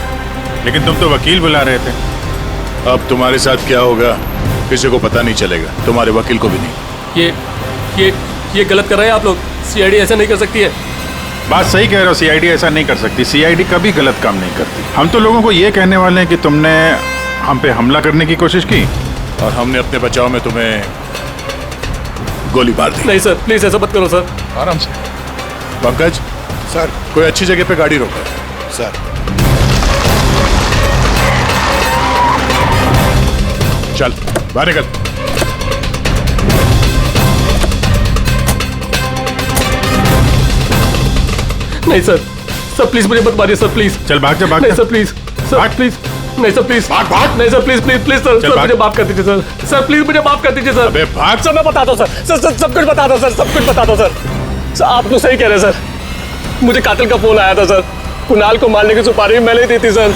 लेकिन तुम तो वकील बुला रहे थे। अब तुम्हारे साथ क्या होगा किसी को पता नहीं चलेगा, तुम्हारे वकील को भी नहीं। ये गलत कर रहे हैं आप लोग। सीआईडी ऐसा नहीं कर सकती है। बात सही कह रहे हो, सीआईडी ऐसा नहीं कर सकती। सीआईडी कभी गलत काम नहीं करती। हम तो लोगों को ये कहने वाले हैं कि तुमने हम पे हमला करने की कोशिश की और हमने अपने बचाव में तुम्हें गोली मार दी। नहीं सर, प्लीज ऐसा मत करो सर। आराम से। पंकज सर, कोई अच्छी जगह पे गाड़ी रोको सर। चल बाहर निकल। नहीं सर, सर प्लीज मुझे मत मारिए सर, प्लीज। चल भाग जा, भाग नहीं जा। सर प्लीज, सर प्लीज नहीं सर प्लीज नहीं sir please please please sir sir मुझे माफ कर दीजिए सर सर प्लीज मुझे माफ कर दीजिए सर अबे भाग सर मैं बता दो सर सब कुछ बता दो सर सब कुछ बता दो सर आप तो सही कह रहे हैं सर मुझे कातिल का फोन आया था सर कुणाल को मारने की सुपारी मैंने दी थी सर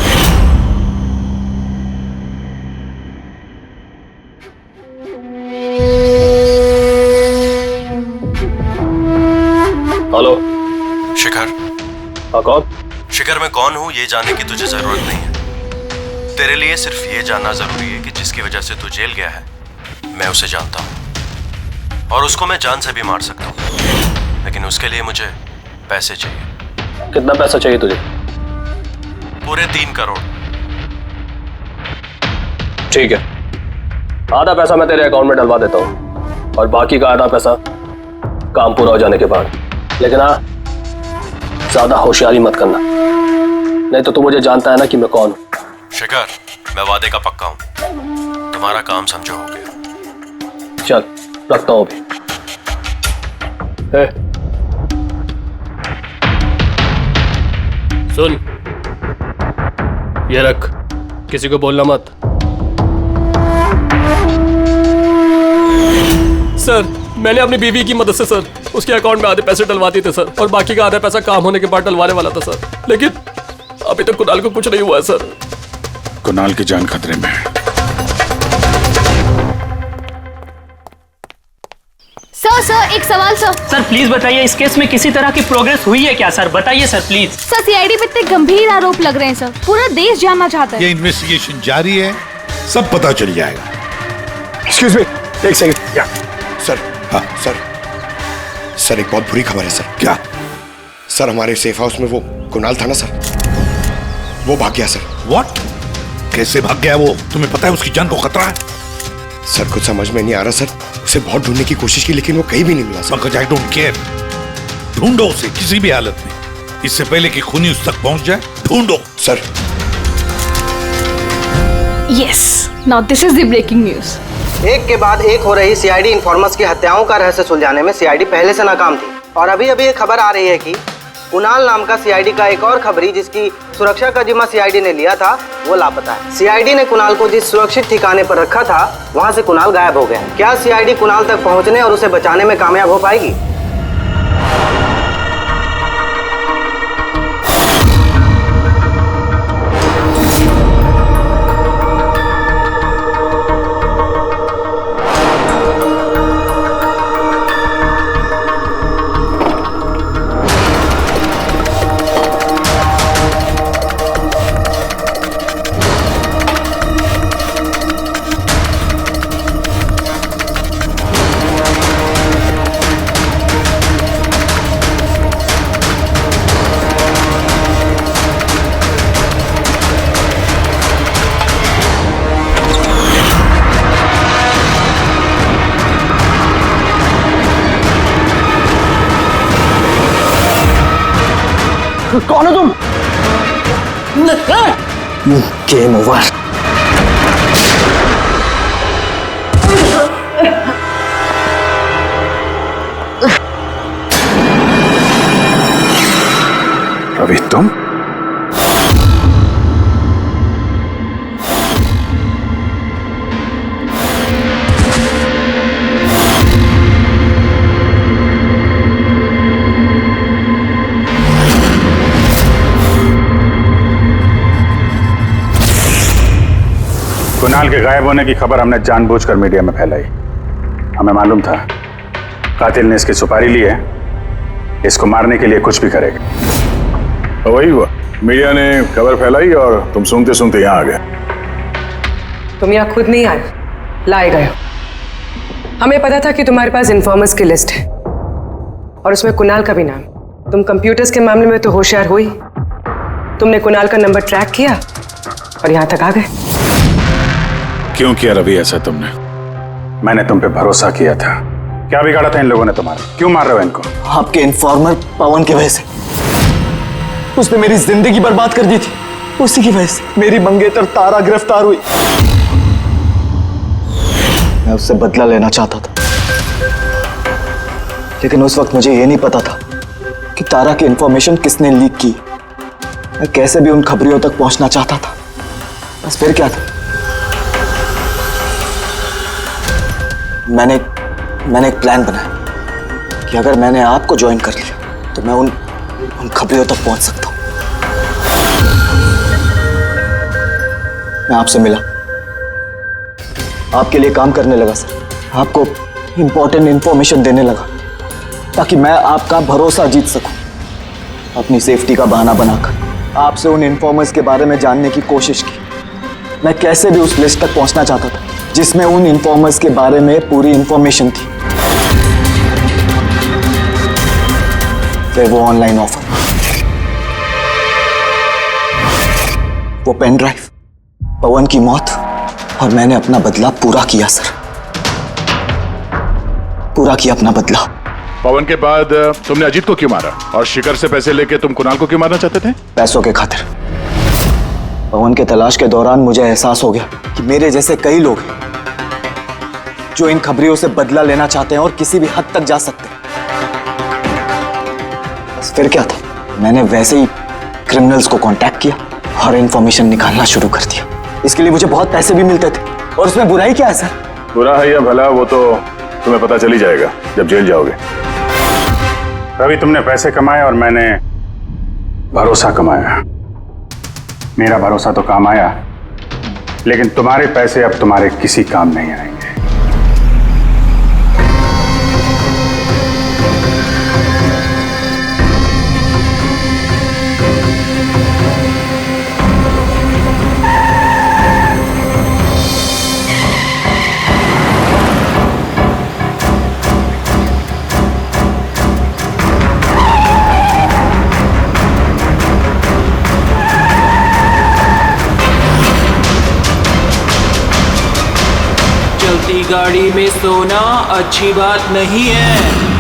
हेलो शिखर। हाँ कौन? शिखर मैं कौन हूँ ये जानने की तुझे जरूरत नहीं है। तेरे लिए सिर्फ ये जानना जरूरी है कि जिसकी वजह से तू जेल गया है मैं उसे जानता हूँ और उसको मैं जान से भी मार सकता हूँ, लेकिन उसके लिए मुझे पैसे चाहिए। कितना पैसा चाहिए तुझे? पूरे 3 करोड़। ठीक है, आधा पैसा मैं तेरे अकाउंट में डलवा देता हूँ और बाकी का आधा पैसा काम पूरा हो जाने के बाद। लेकिन हाँ, ज्यादा होशियारी मत करना, नहीं तो तू मुझे जानता है ना कि मैं कौन हूं। शिखर मैं वादे का पक्का हूं, तुम्हारा काम समझो हो गया। चल रखता हूं अभी। सुन, ये रख, किसी को बोलना मत। सर मैंने अपनी बीवी की मदद से सर उसके अकाउंट में आधे पैसे डलवा दिए थे सर और बाकी का आधा पैसा काम होने के बाद डलवाने वाला था सर, लेकिन अभी तक कुणाल को कुछ नहीं हुआ है सर। कुणाल की जान खतरे में है। सर एक सवाल सर प्लीज बताइए इस केस में किसी तरह की प्रोग्रेस हुई है क्या सर? बताइए सर प्लीज। सर सीआईडी पे इतने गंभीर आरोप लग रहे हैं सर, पूरा देश जानना चाहता है। ये इन्वेस्टिगेशन जारी है, सब पता चल जाएगा। एक्सक्यूज मी, एक सेकंड। या सर, हाँ सर एक बहुत बुरी खबर है सर। क्या? सर हमारे सेफ हाउस में वो कुणाल था ना सर, वो भाग गया सर। व्हाट? कैसे भाग गया वो? तुम्हें पता है उसकी जान को खतरा है? सर कुछ समझ में नहीं आ रहा सर, उसे बहुत ढूंढने की कोशिश की लेकिन वो कहीं भी नहीं मिला सर। मगर आई डोंट केयर, ढूंढो उसे किसी भी हालत में, इससे पहले कि खूनी उस तक पहुंच जाए। ढूंढो sir. Yes, now this is the breaking news. एक के बाद एक हो रही सीआईडी इन्फॉर्मर्स की हत्याओं का रहस्य सुलझाने में सीआईडी पहले से नाकाम थी और अभी अभी एक खबर आ रही है कि कुणाल नाम का सीआईडी का एक और खबरी जिसकी सुरक्षा का जिम्मा सीआईडी ने लिया था वो लापता है। सीआईडी ने कुणाल को जिस सुरक्षित ठिकाने पर रखा था वहां से कुणाल गायब हो गया है। क्या सीआईडी कुणाल तक पहुंचने और उसे बचाने में कामयाब हो पाएगी? कौन हो तुम? Game over. रवि तुम? कुणाल के गायब होने की खबर हमने जानबूझकर मीडिया में फैलाई। हमें मालूम था कातिल ने इसकी सुपारी ली है, इसको मारने के लिए कुछ भी करेगा। तो वही हुआ, मीडिया ने खबर फैलाई और तुम सूंघते सूंघते यहाँ आ गए। तुम यहाँ खुद नहीं आए, लाए गए। हमें पता था कि तुम्हारे पास इन्फॉर्मर्स की लिस्ट है और उसमें कुणाल का भी नाम। तुम कंप्यूटर्स के मामले में तो होशियार हुई, तुमने कुणाल का नंबर ट्रैक किया और यहाँ तक आ गए। क्यों किया रवि ऐसा तुमने? मैंने तुम पे भरोसा किया था। क्या बिगाड़ा था इन लोगों ने तुम्हारा? क्यों मार रहे हो इनको? आपके इन्फॉर्मर पवन की वजह से। उसने मेरी जिंदगी बर्बाद कर दी थी, उसी की वजह से मेरी मंगेतर तारा गिरफ्तार हुई। मैं उससे बदला लेना चाहता था, लेकिन उस वक्त मुझे यह नहीं पता था कि तारा की इंफॉर्मेशन किसने लीक की। मैं कैसे भी उन खबरियों तक पहुंचना चाहता था, बस फिर क्या था? मैंने एक प्लान बनाया कि अगर मैंने आपको ज्वाइन कर लिया तो मैं उन खबरियों तक पहुंच सकता हूं। मैं आपसे मिला, आपके लिए काम करने लगा सर, आपको इंपॉर्टेंट इंफॉर्मेशन देने लगा ताकि मैं आपका भरोसा जीत सकूं। अपनी सेफ्टी का बहाना बनाकर आपसे उन इन्फॉर्मर्स के बारे में जानने की कोशिश की। मैं कैसे भी उस लिस्ट तक पहुंचना चाहता था जिसमें उन इन्फॉर्मर्स के बारे में पूरी इंफॉर्मेशन थी। फिर वो ऑनलाइन ऑफर, वो पेन ड्राइव, पवन की मौत, और मैंने अपना बदला पूरा किया सर, पूरा किया अपना बदला। पवन के बाद तुमने अजीत को क्यों मारा और शिखर से पैसे लेके तुम कुणाल को क्यों मारना चाहते थे? पैसों के खातिर। पवन के तलाश के दौरान मुझे एहसास हो गया कि मेरे जैसे कई लोग हैं जो इन खबरियों से बदला लेना चाहते हैं और किसी भी हद तक जा सकते हैं। बस फिर क्या था, मैंने वैसे ही क्रिमिनल्स को कांटेक्ट किया और इंफॉर्मेशन निकालना शुरू कर दिया। इसके लिए मुझे बहुत पैसे भी मिलते थे, और उसमें बुराई क्या है सर? बुरा है या भला वो तो तुम्हें पता चल ही जाएगा जब जेल जाओगे। रवि, तुमने पैसे कमाए और मैंने भरोसा कमाया। मेरा भरोसा तो काम आया, लेकिन तुम्हारे पैसे अब तुम्हारे किसी काम नहीं आएंगे। गाड़ी में सोना अच्छी बात नहीं है।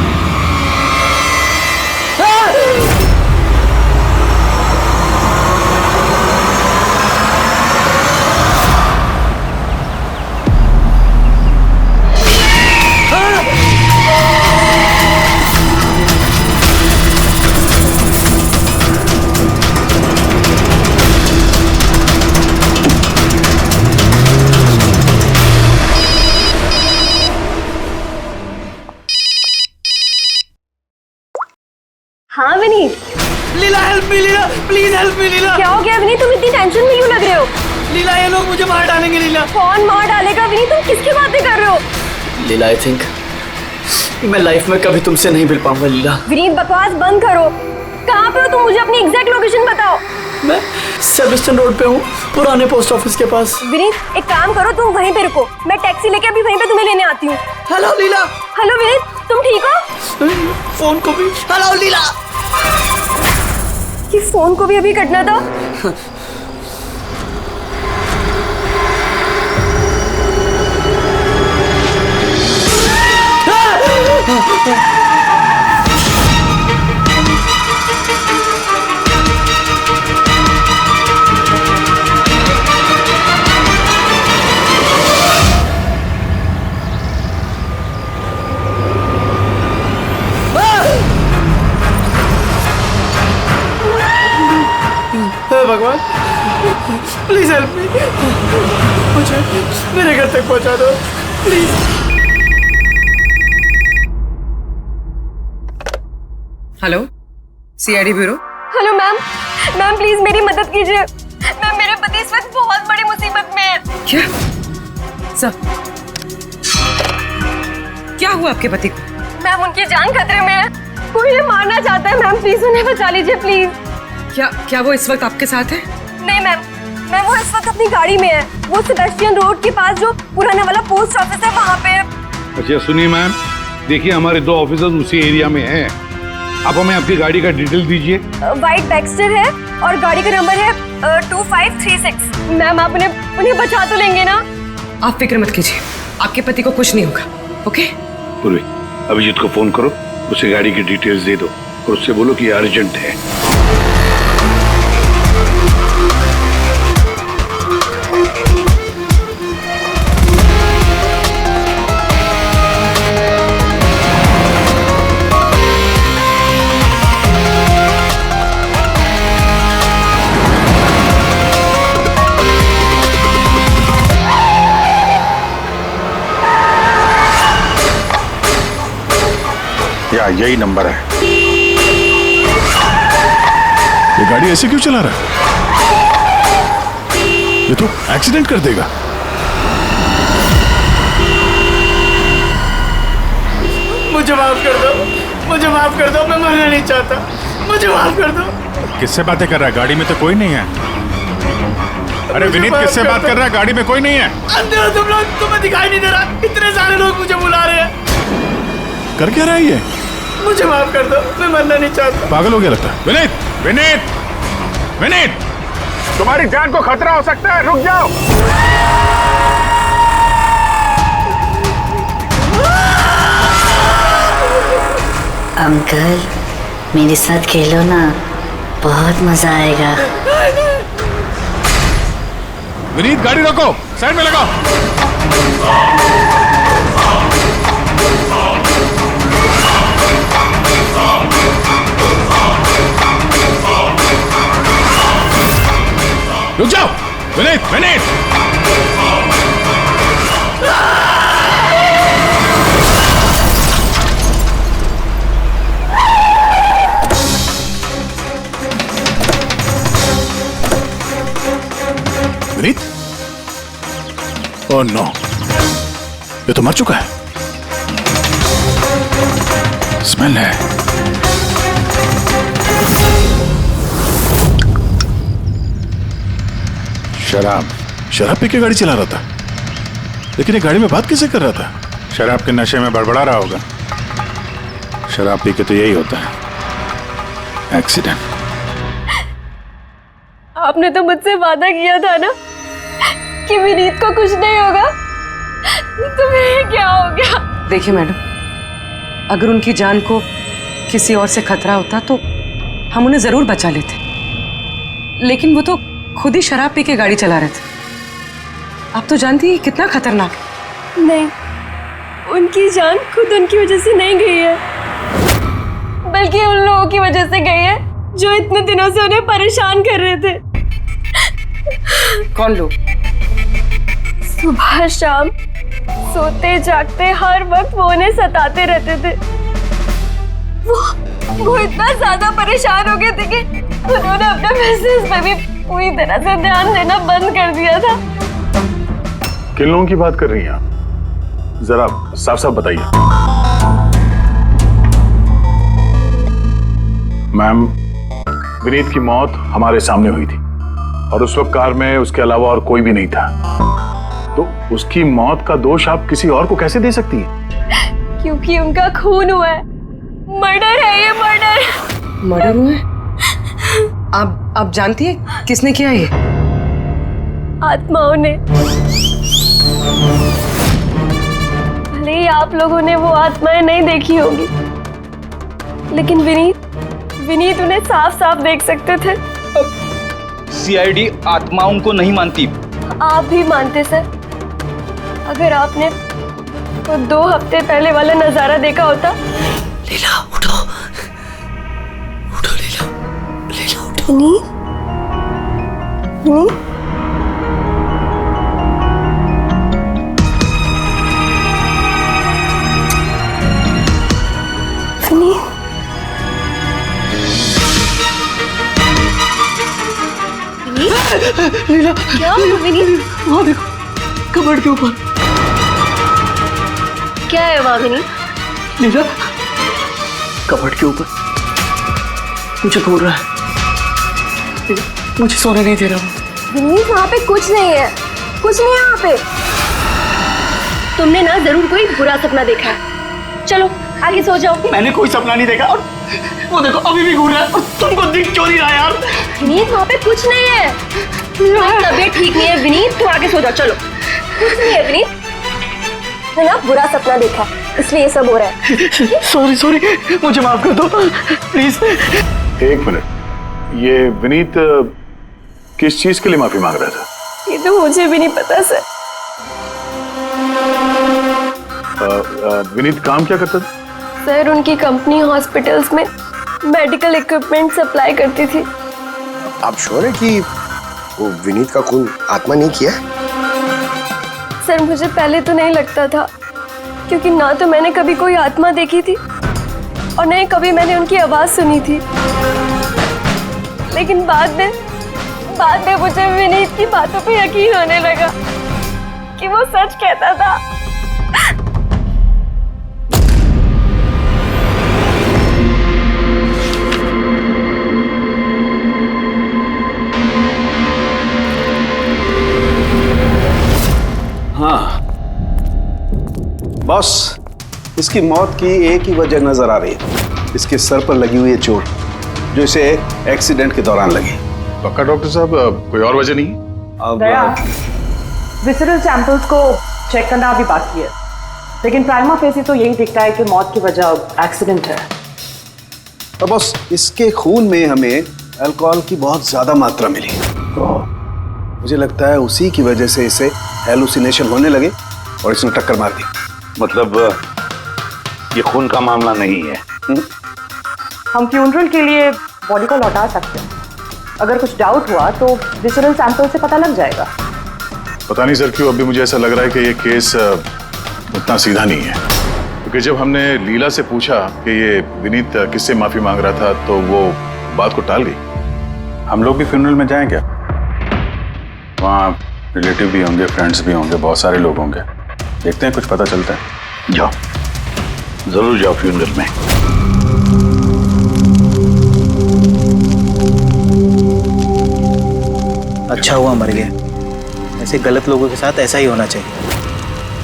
हाँ Vineet. Leela help me, Leela please help me Leela. क्या हो गया विनीत, तुम इतनी टेंशन में क्यों लग रहे हो? लीला ये लोग मुझे मार डालेंगे लीला। कौन मार डालेगा विनीत, तुम किसकी बातें कर रहे हो? लीला आई थिंक मैं लाइफ में कभी तुमसे नहीं मिल पाऊंगा लीला। विनीत बकवास बंद करो। कहाँ पे हो तुम, मुझे अपनी एग्जैक्ट लोकेशन बताओ। मैं सेबेस्टियन रोड पे हूँ, पुराने पोस्ट ऑफिस के पास। विनीत एक काम करो, तुम वहीं पे रुको, मैं टैक्सी लेके अभी वहीं पे तुम्हें लेने आती हूँ। हेलो लीला। हेलो विनीत, तुम ठीक हो? फोन को भी हेलो लीला। ये फोन को भी अभी कटना था। भगवान प्लीज हेल्प मी, मुझे मेरे घर तक पहुंचा दो please. Hello CID bureau. Hello ma'am, ma'am please मेरी मदद कीजिए। मैम मेरे पति इस वक्त बहुत बड़ी मुसीबत में है। क्या सब क्या हुआ आपके पति को? मैम उनकी जान खतरे में है, कोई उन्हें मारना चाहता है। मैम प्लीज उन्हें बचा लीजिए प्लीज। क्या वो इस वक्त आपके साथ है? नहीं मैम, वो इस वक्त अपनी गाड़ी में है। वो सेबेस्टियन रोड के पास जो पुराना वाला पोस्ट ऑफिस है वहाँ पे। अच्छा सुनिए मैम, देखिए हमारे 2 ऑफिसर्स उसी एरिया में हैं। आप हमें आपकी गाड़ी का डिटेल दीजिए। वाइट बैक्स्टर है और गाड़ी का नंबर है 2536। मैम आप उन्हें बचा तो लेंगे ना? आप फिक्र मत कीजिए, आपके पति को कुछ नहीं होगा। ओके पूर्वी, अभिजीत को फोन करो, उसे गाड़ी की डिटेल्स दे दो और उससे बोलो कि अर्जेंट है। यही नंबर है। ये गाड़ी ऐसे क्यों चला रहा है? ये तो एक्सीडेंट कर देगा। मुझे माफ कर दो, मुझे माफ कर दो, मैं मरना नहीं चाहता, मुझे माफ कर दो। किससे बातें कर रहा है? गाड़ी में तो कोई नहीं है। अरे विनीत, किससे बात कर रहा है? गाड़ी में कोई नहीं है। अंधे हो तुम लोग, तुम्हें दिखाई नहीं दे रहा? इतने सारे लोग मुझे बुला रहे हैं। कर क्या रहा है ये? मुझे माफ कर दो, मैं मरना नहीं चाहता। पागल हो गया लगता है। विनीत, विनीत, विनीत, तुम्हारी जान को खतरा हो सकता है, रुक जाओ। अंकल, मेरे साथ खेलो ना, बहुत मजा आएगा। विनीत, गाड़ी रोको, साइड में लगाओ। रुक जाओ। विनीत, विनीत, विनीत? ओह नो, ये तो मर चुका है। स्मेल है। शराब पी के गाड़ी चला रहा था, लेकिन ये गाड़ी में बात कैसे कर रहा था? शराब के नशे में बड़बड़ा रहा होगा। शराब पी के तो यही होता है, एक्सीडेंट। आपने तो मुझसे वादा किया था ना कि विनीत को कुछ नहीं होगा, तो फिर क्या हो गया? देखिए मैडम, अगर उनकी जान को किसी और से खतरा होता तो हम उन्हें जरूर बचा लेते, लेकिन वो तो खुद ही शराब पी के गाड़ी चला रहे थे। आप तो जानती हैं कितना खतरनाक है। नहीं, उनकी जान खुद उनकी वजह से नहीं गई है, बल्कि उन लोगों की वजह से गई है जो इतने दिनों से उन्हें परेशान कर रहे थे। कौन लोग? सुबह शाम सोते जागते हर वक्त वो उन्हें सताते रहते थे। वो इतना ज्यादा परेशान हो गए थे कि उन्होंने अपने बिजनेस पे भी पूरी तरह से ध्यान देना बंद कर दिया था। किन लोगों की बात कर रही हैं आप? जरा साफ साफ बताइए। मैम, विनीत की मौत हमारे सामने हुई थी और उस वक्त कार में उसके अलावा और कोई भी नहीं था, तो उसकी मौत का दोष आप किसी और को कैसे दे सकती हैं? क्योंकि उनका खून हुआ है। मर्डर है ये, मर्डर। मर्डर हुआ है? आप जानती हैं किसने किया ये? आत्माओं ने। भले ही आप लोगों ने वो आत्माएं नहीं देखी होगी, लेकिन विनीत उन्हें साफ साफ देख सकते थे। सीआईडी आत्माओं को नहीं मानती। आप भी मानते सर। अगर आपने वो 2 हफ्ते पहले वाला नजारा देखा होता। लीला उठो, उठो लीला, लीला उठो। विनीत, लीला, क्या हुआ विनीत? वहाँ देखो, कबर्ड के ऊपर। क्या है वहाँ विनीत? लीला, कबर्ड के ऊपर मुझे घूर रहा है। लीला, मुझे सोने नहीं दे रहा। विनीत, वहाँ पे कुछ नहीं है, कुछ नहीं है वहाँ पे। तुमने ना जरूर कोई बुरा सपना देखा है। चलो आगे सो जाओ। मैंने कोई सपना नहीं देखा और वो देखो अभी भी घूर रहा है और तुमको दिख क्यों नहीं रहा यार? विनीत, वहाँ पे कुछ नहीं है। तबीयत ठीक नहीं है विनीत, तुम आगे सो जाओ। चलो, कुछ नहीं है विनीत, मैंने ना बुरा सपना देखा है, इसलिए ये सब हो रहा है। सॉरी, मुझे माफ कर दो प्लीज। 1 मिनट, ये विनीत किस चीज के लिए माफी मांग रहा था? ये तो मुझे भी नहीं पता सर। विनीत काम क्या करता था? सर, उनकी कंपनी हॉस्पिटल्स में मेडिकल इक्विपमेंट सप्लाई करती थी। आप श्योर है कि वो विनीत का खून आत्मा नहीं किया? सर, मुझे पहले तो नहीं लगता था, क्योंकि ना तो मैंने कभी कोई आत्मा देखी थी और न ही कभी मैंने उनकी आवाज सुनी थी। लेकिन बाद में मुझे विनीत की बातों पे यकीन होने लगा कि वो सच कहता था। हाँ बॉस, इसकी मौत की एक ही वजह नजर आ रही है, इसके सर पर लगी हुई है चोट जो इसे एक्सीडेंट के दौरान लगी। पक्का डॉक्टर साहब, कोई और वजह नहीं? अब विसरल सैंपल्स को चेक करना अभी बाकी है, लेकिन प्राइमा फेसी तो यही दिखता है कि मौत की वजह एक्सीडेंट है। तो बॉस, इसके खून में हमें अल्कोहल की बहुत ज्यादा मात्रा मिली, तो मुझे लगता है उसी की वजह से इसे हेलुसिनेशन होने लगे और इसने टक्कर मार दी। मतलब ये खून का मामला नहीं है। हम फ्यूनरल के लिए बॉडी को लौटा सकते हैं। अगर कुछ डाउट हुआ तो विसरल सैंपल से पता लग जाएगा। पता नहीं सर क्यों अभी मुझे ऐसा लग रहा है कि ये केस उतना सीधा नहीं है, क्योंकि जब हमने लीला से पूछा कि ये विनीत किससे माफी मांग रहा था तो वो बात को टाल गई। हम लोग भी फ्यूनरल में जाएं क्या? वहाँ रिलेटिव भी होंगे, फ्रेंड्स भी होंगे, बहुत सारे लोग होंगे, देखते हैं कुछ पता चलता है। जाओ, जरूर जाओ फ्यूनरल में। अच्छा हुआ मर गया, ऐसे गलत लोगों के साथ ऐसा ही होना चाहिए।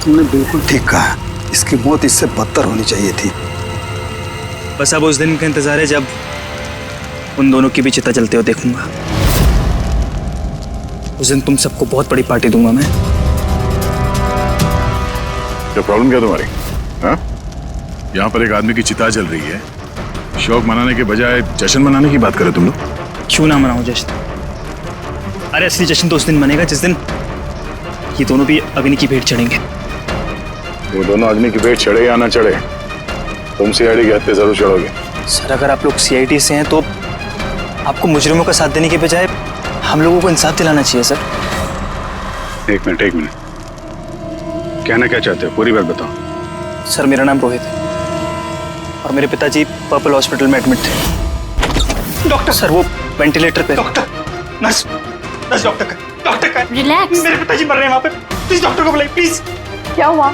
तुमने बिल्कुल ठीक कहा, इसकी मौत इससे बदतर होनी चाहिए थी। बस अब उस दिन का इंतजार है जब उन दोनों की भी चिता जलते हो देखूंगा। उस दिन तुम सबको बहुत बड़ी पार्टी दूंगा मैं। क्या प्रॉब्लम क्या तुम्हारी? हाँ? यहाँ पर एक आदमी की चिता जल रही है, शौक मनाने के बजाय जश्न मनाने की बात करो तुम लोग। क्यों ना मनाऊं जश्न? अरे असली जश्न तो उस दिन मनेगा जिस दिन ये दोनों भी अग्नि की भेंट चढ़ेंगे। वो दोनों अग्नि की भेंट चढ़े या ना चढ़े, तुम सीआईडी के हत्थे जरूर चढ़ोगे। सर अगर आप लोग सीआईडी से हैं तो आपको मुजरिमों का साथ देने के बजाय हम लोगों को इंसाफ दिलाना चाहिए सर। एक मिनट, कहना क्या चाहते हो? पूरी बात बताओ। सर मेरा नाम रोहित है और मेरे पिताजी पर्पल हॉस्पिटल में एडमिट थे। डॉक्टर सर वो वेंटिलेटर पे। डॉक्टर, नर्स डॉक्टर का रिलैक्स। मेरे पिताजी मर रहे हैं वहाँ पे, प्लीज डॉक्टर को बुलाइए प्लीज। क्या हुआ?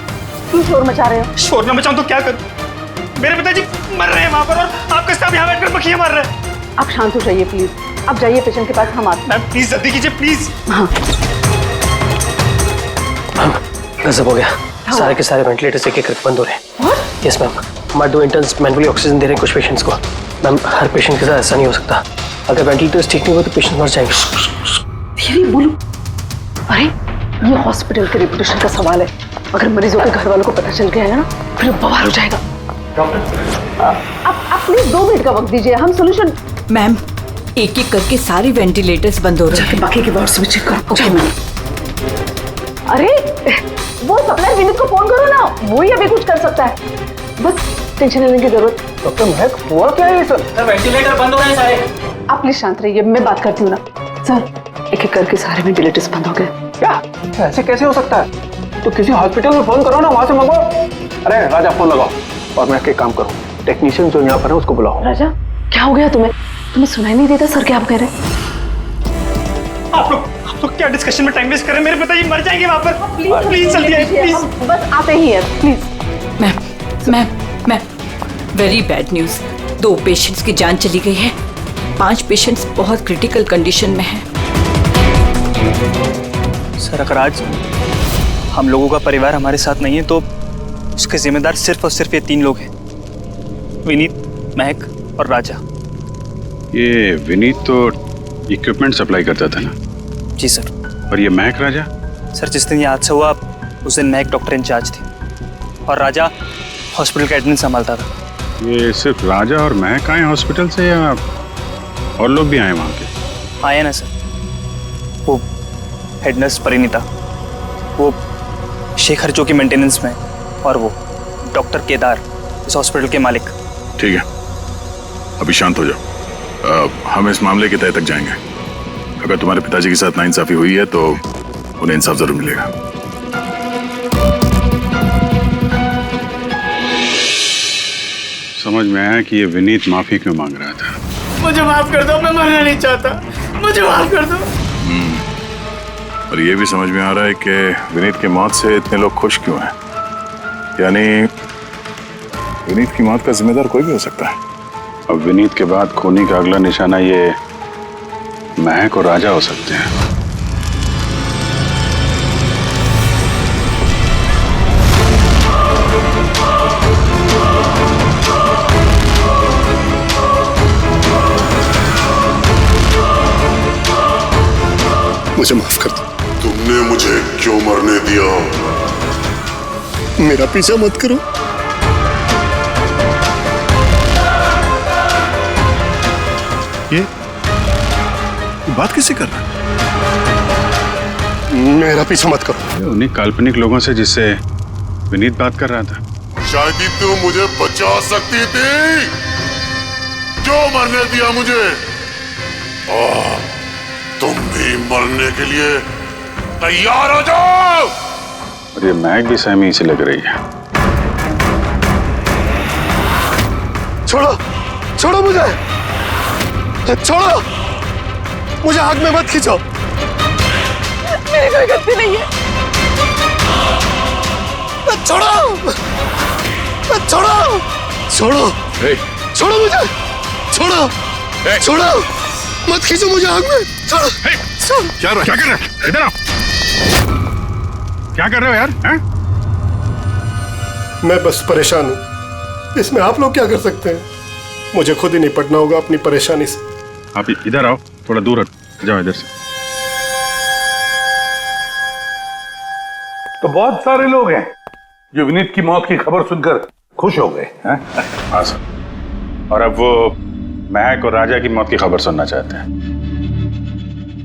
क्यों शोर मचा रहे हो? शोर न मचाऊं तो क्या करूं? मेरे पिताजी मर रहे हैं वहाँ पर और आपका स्टाफ यहाँ बैठकर मक्खियाँ मार रहा है। आप शांत हो जाइए प्लीज, आप जाइए पेशेंट के पास, हम आते हैं। मैम प्लीज जल्दी कीजिए प्लीज। हाँ गजब हो गया, सारे के सारे वेंटिलेटर्स एक एक बंद हो रहे हैं। यस मैम, हमारे 2 इंटर्न्स मैनुअली ऑक्सीजन दे रहे हैं कुछ पेशेंट्स को। मैम हर पेशेंट के साथ ऐसा नहीं हो सकता, अगर वेंटिलेटर्स ठीक नहीं हुए तो पेशेंट मर जाएंगे। धीरे बोलो। अरे ये हॉस्पिटल के रेपुटेशन का सवाल है, अगर मरीजों के घर वालों को पता चल गया है ना फिर बवाल हो जाएगा। डॉक्टर आप प्लीज 2 मिनट का वक्त दीजिए, हम सोल्यूशन। मैम एक एक करके सारे वेंटिलेटर्स बंद हो रहे हैं। बाकी के वार्ड्स में चेक करो। Okay ma'am. अरे वो सप्लाई विनीत को फोन करो ना, वो ही अभी कुछ कर सकता है। बस टेंशन लेने की जरूरत। डॉक्टर महक हुआ क्या है सर? सर वेंटिलेटर बंद हो रहे हैं सारे। आप प्लीज शांत रहिए, मैं बात करती हूँ ना। सर एक एक करके सारे वेंटिलेटर्स बंद हो गए। क्या ऐसे कैसे हो सकता है? तो किसी हॉस्पिटल में फोन करो ना, वहां से मंगवाओ। अरे राजा फोन लगाओ और मैं एक काम करूँ, टेक्नीशियन जो यहाँ पर है उसको बुलाओ। राजा क्या हो गया तुम्हें सुनाई नहीं देता? सर क्या आप कह रहे हैं? आप लोग क्या डिस्कशन में टाइम वेस्ट कर रहे हैं? मेरे पिताजी मर जाएंगे वहाँ पर। प्लीज जल्दी आइए प्लीज। बस आते ही है please. Ma'am very bad news, 2 patients की जान चली गई है, 5 पेशेंट्स बहुत क्रिटिकल कंडीशन में हैं। सर अगर आज हम लोगों का परिवार हमारे साथ नहीं है तो उसके जिम्मेदार सिर्फ और सिर्फ ये 3 लोग हैं, विनीत, महक और राजा। ये विनीत तो इक्विपमेंट सप्लाई करता था ना? जी सर। और ये महक राजा? सर जिस दिन ये हादसा हुआ उस दिन महक डॉक्टर इंचार्ज थी और राजा हॉस्पिटल का एडमिन संभालता था। ये सिर्फ राजा और महक आए हॉस्पिटल से या और लोग भी आए वहाँ के? आए ना सर, वो हेड नर्स परिणीता, वो शेखर जो कि मेंटेनेंस में, और वो डॉक्टर केदार इस हॉस्पिटल के मालिक। ठीक है, अभी शांत हो जाओ। हम इस मामले के तह तक जाएंगे। अगर तुम्हारे पिताजी के साथ नाइंसाफी हुई है तो उन्हें इंसाफ जरूर मिलेगा। समझ समझ में आया कि ये विनीत माफी क्यों मांग रहा था। मुझे माफ कर दो, मैं मरना नहीं चाहता, मुझे माफ कर दो। और ये भी समझ में आ रहा है कि विनीत की मौत से इतने लोग खुश क्यों हैं। यानी विनीत की मौत का जिम्मेदार कोई भी हो सकता है। अब विनीत के बाद खूनी का अगला निशाना ये महक और राजा हो सकते हैं। मुझे माफ कर दो। तुमने मुझे क्यों मरने दिया? मेरा पीछा मत करो। ये बात किससे कर रहा है? मेरा पीछा मत करो। उन्हीं काल्पनिक लोगों से जिससे विनीत बात कर रहा था। शायद ही तुम मुझे बचा सकती थी। क्यों मरने दिया मुझे? तुम भी मरने के लिए तैयार हो जाओ। और ये महक भी सहमी से लग रही है। छोड़ो, छोड़ो मुझे, छोड़ो मुझे, आग में मत खींचो। मेरी कोई गलती नहीं है। छोड़ो, छोड़ो, छोड़ो, छोड़ो मुझे, छोड़ो, छोड़ो, मत खींचो मुझे आग में। छोड़ो, क्या कर रहे हो? इधर आओ। क्या कर रहे हो यार? हैं? मैं बस परेशान हूँ, इसमें आप लोग क्या कर सकते हैं? मुझे खुद ही निपटना होगा अपनी परेशानी से। आप इधर आओ, थोड़ा दूर जाओ इधर से। तो बहुत सारे लोग हैं जो विनीत की मौत की खबर सुनकर खुश हो गए हैं। हाँ सर। और अब वो महक और राजा की मौत की खबर सुनना चाहते हैं।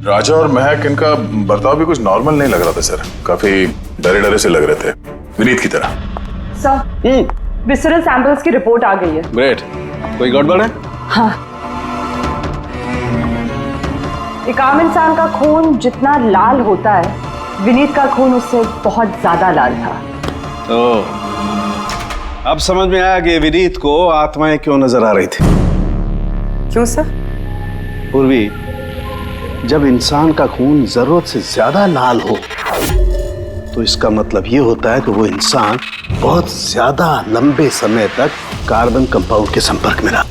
राजा और महक, इनका बर्ताव भी कुछ नॉर्मल नहीं लग रहा था सर। काफी डरे डरे से लग रहे थे, विनीत की तरह। सर, विसरल सैंपल्स की रिपोर्ट आ गई है। ग्रेट। कोई गड़बड़ है? हाँ, एक आम इंसान का खून जितना लाल होता है, विनीत का खून उससे बहुत ज्यादा लाल था। अब समझ में आया कि विनीत को आत्माएं क्यों नजर आ रही थी। क्यों सर? पूर्वी, जब इंसान का खून जरूरत से ज्यादा लाल हो तो इसका मतलब ये होता है कि वो इंसान बहुत ज्यादा लंबे समय तक कार्बन कंपाउंड के संपर्क में रहा,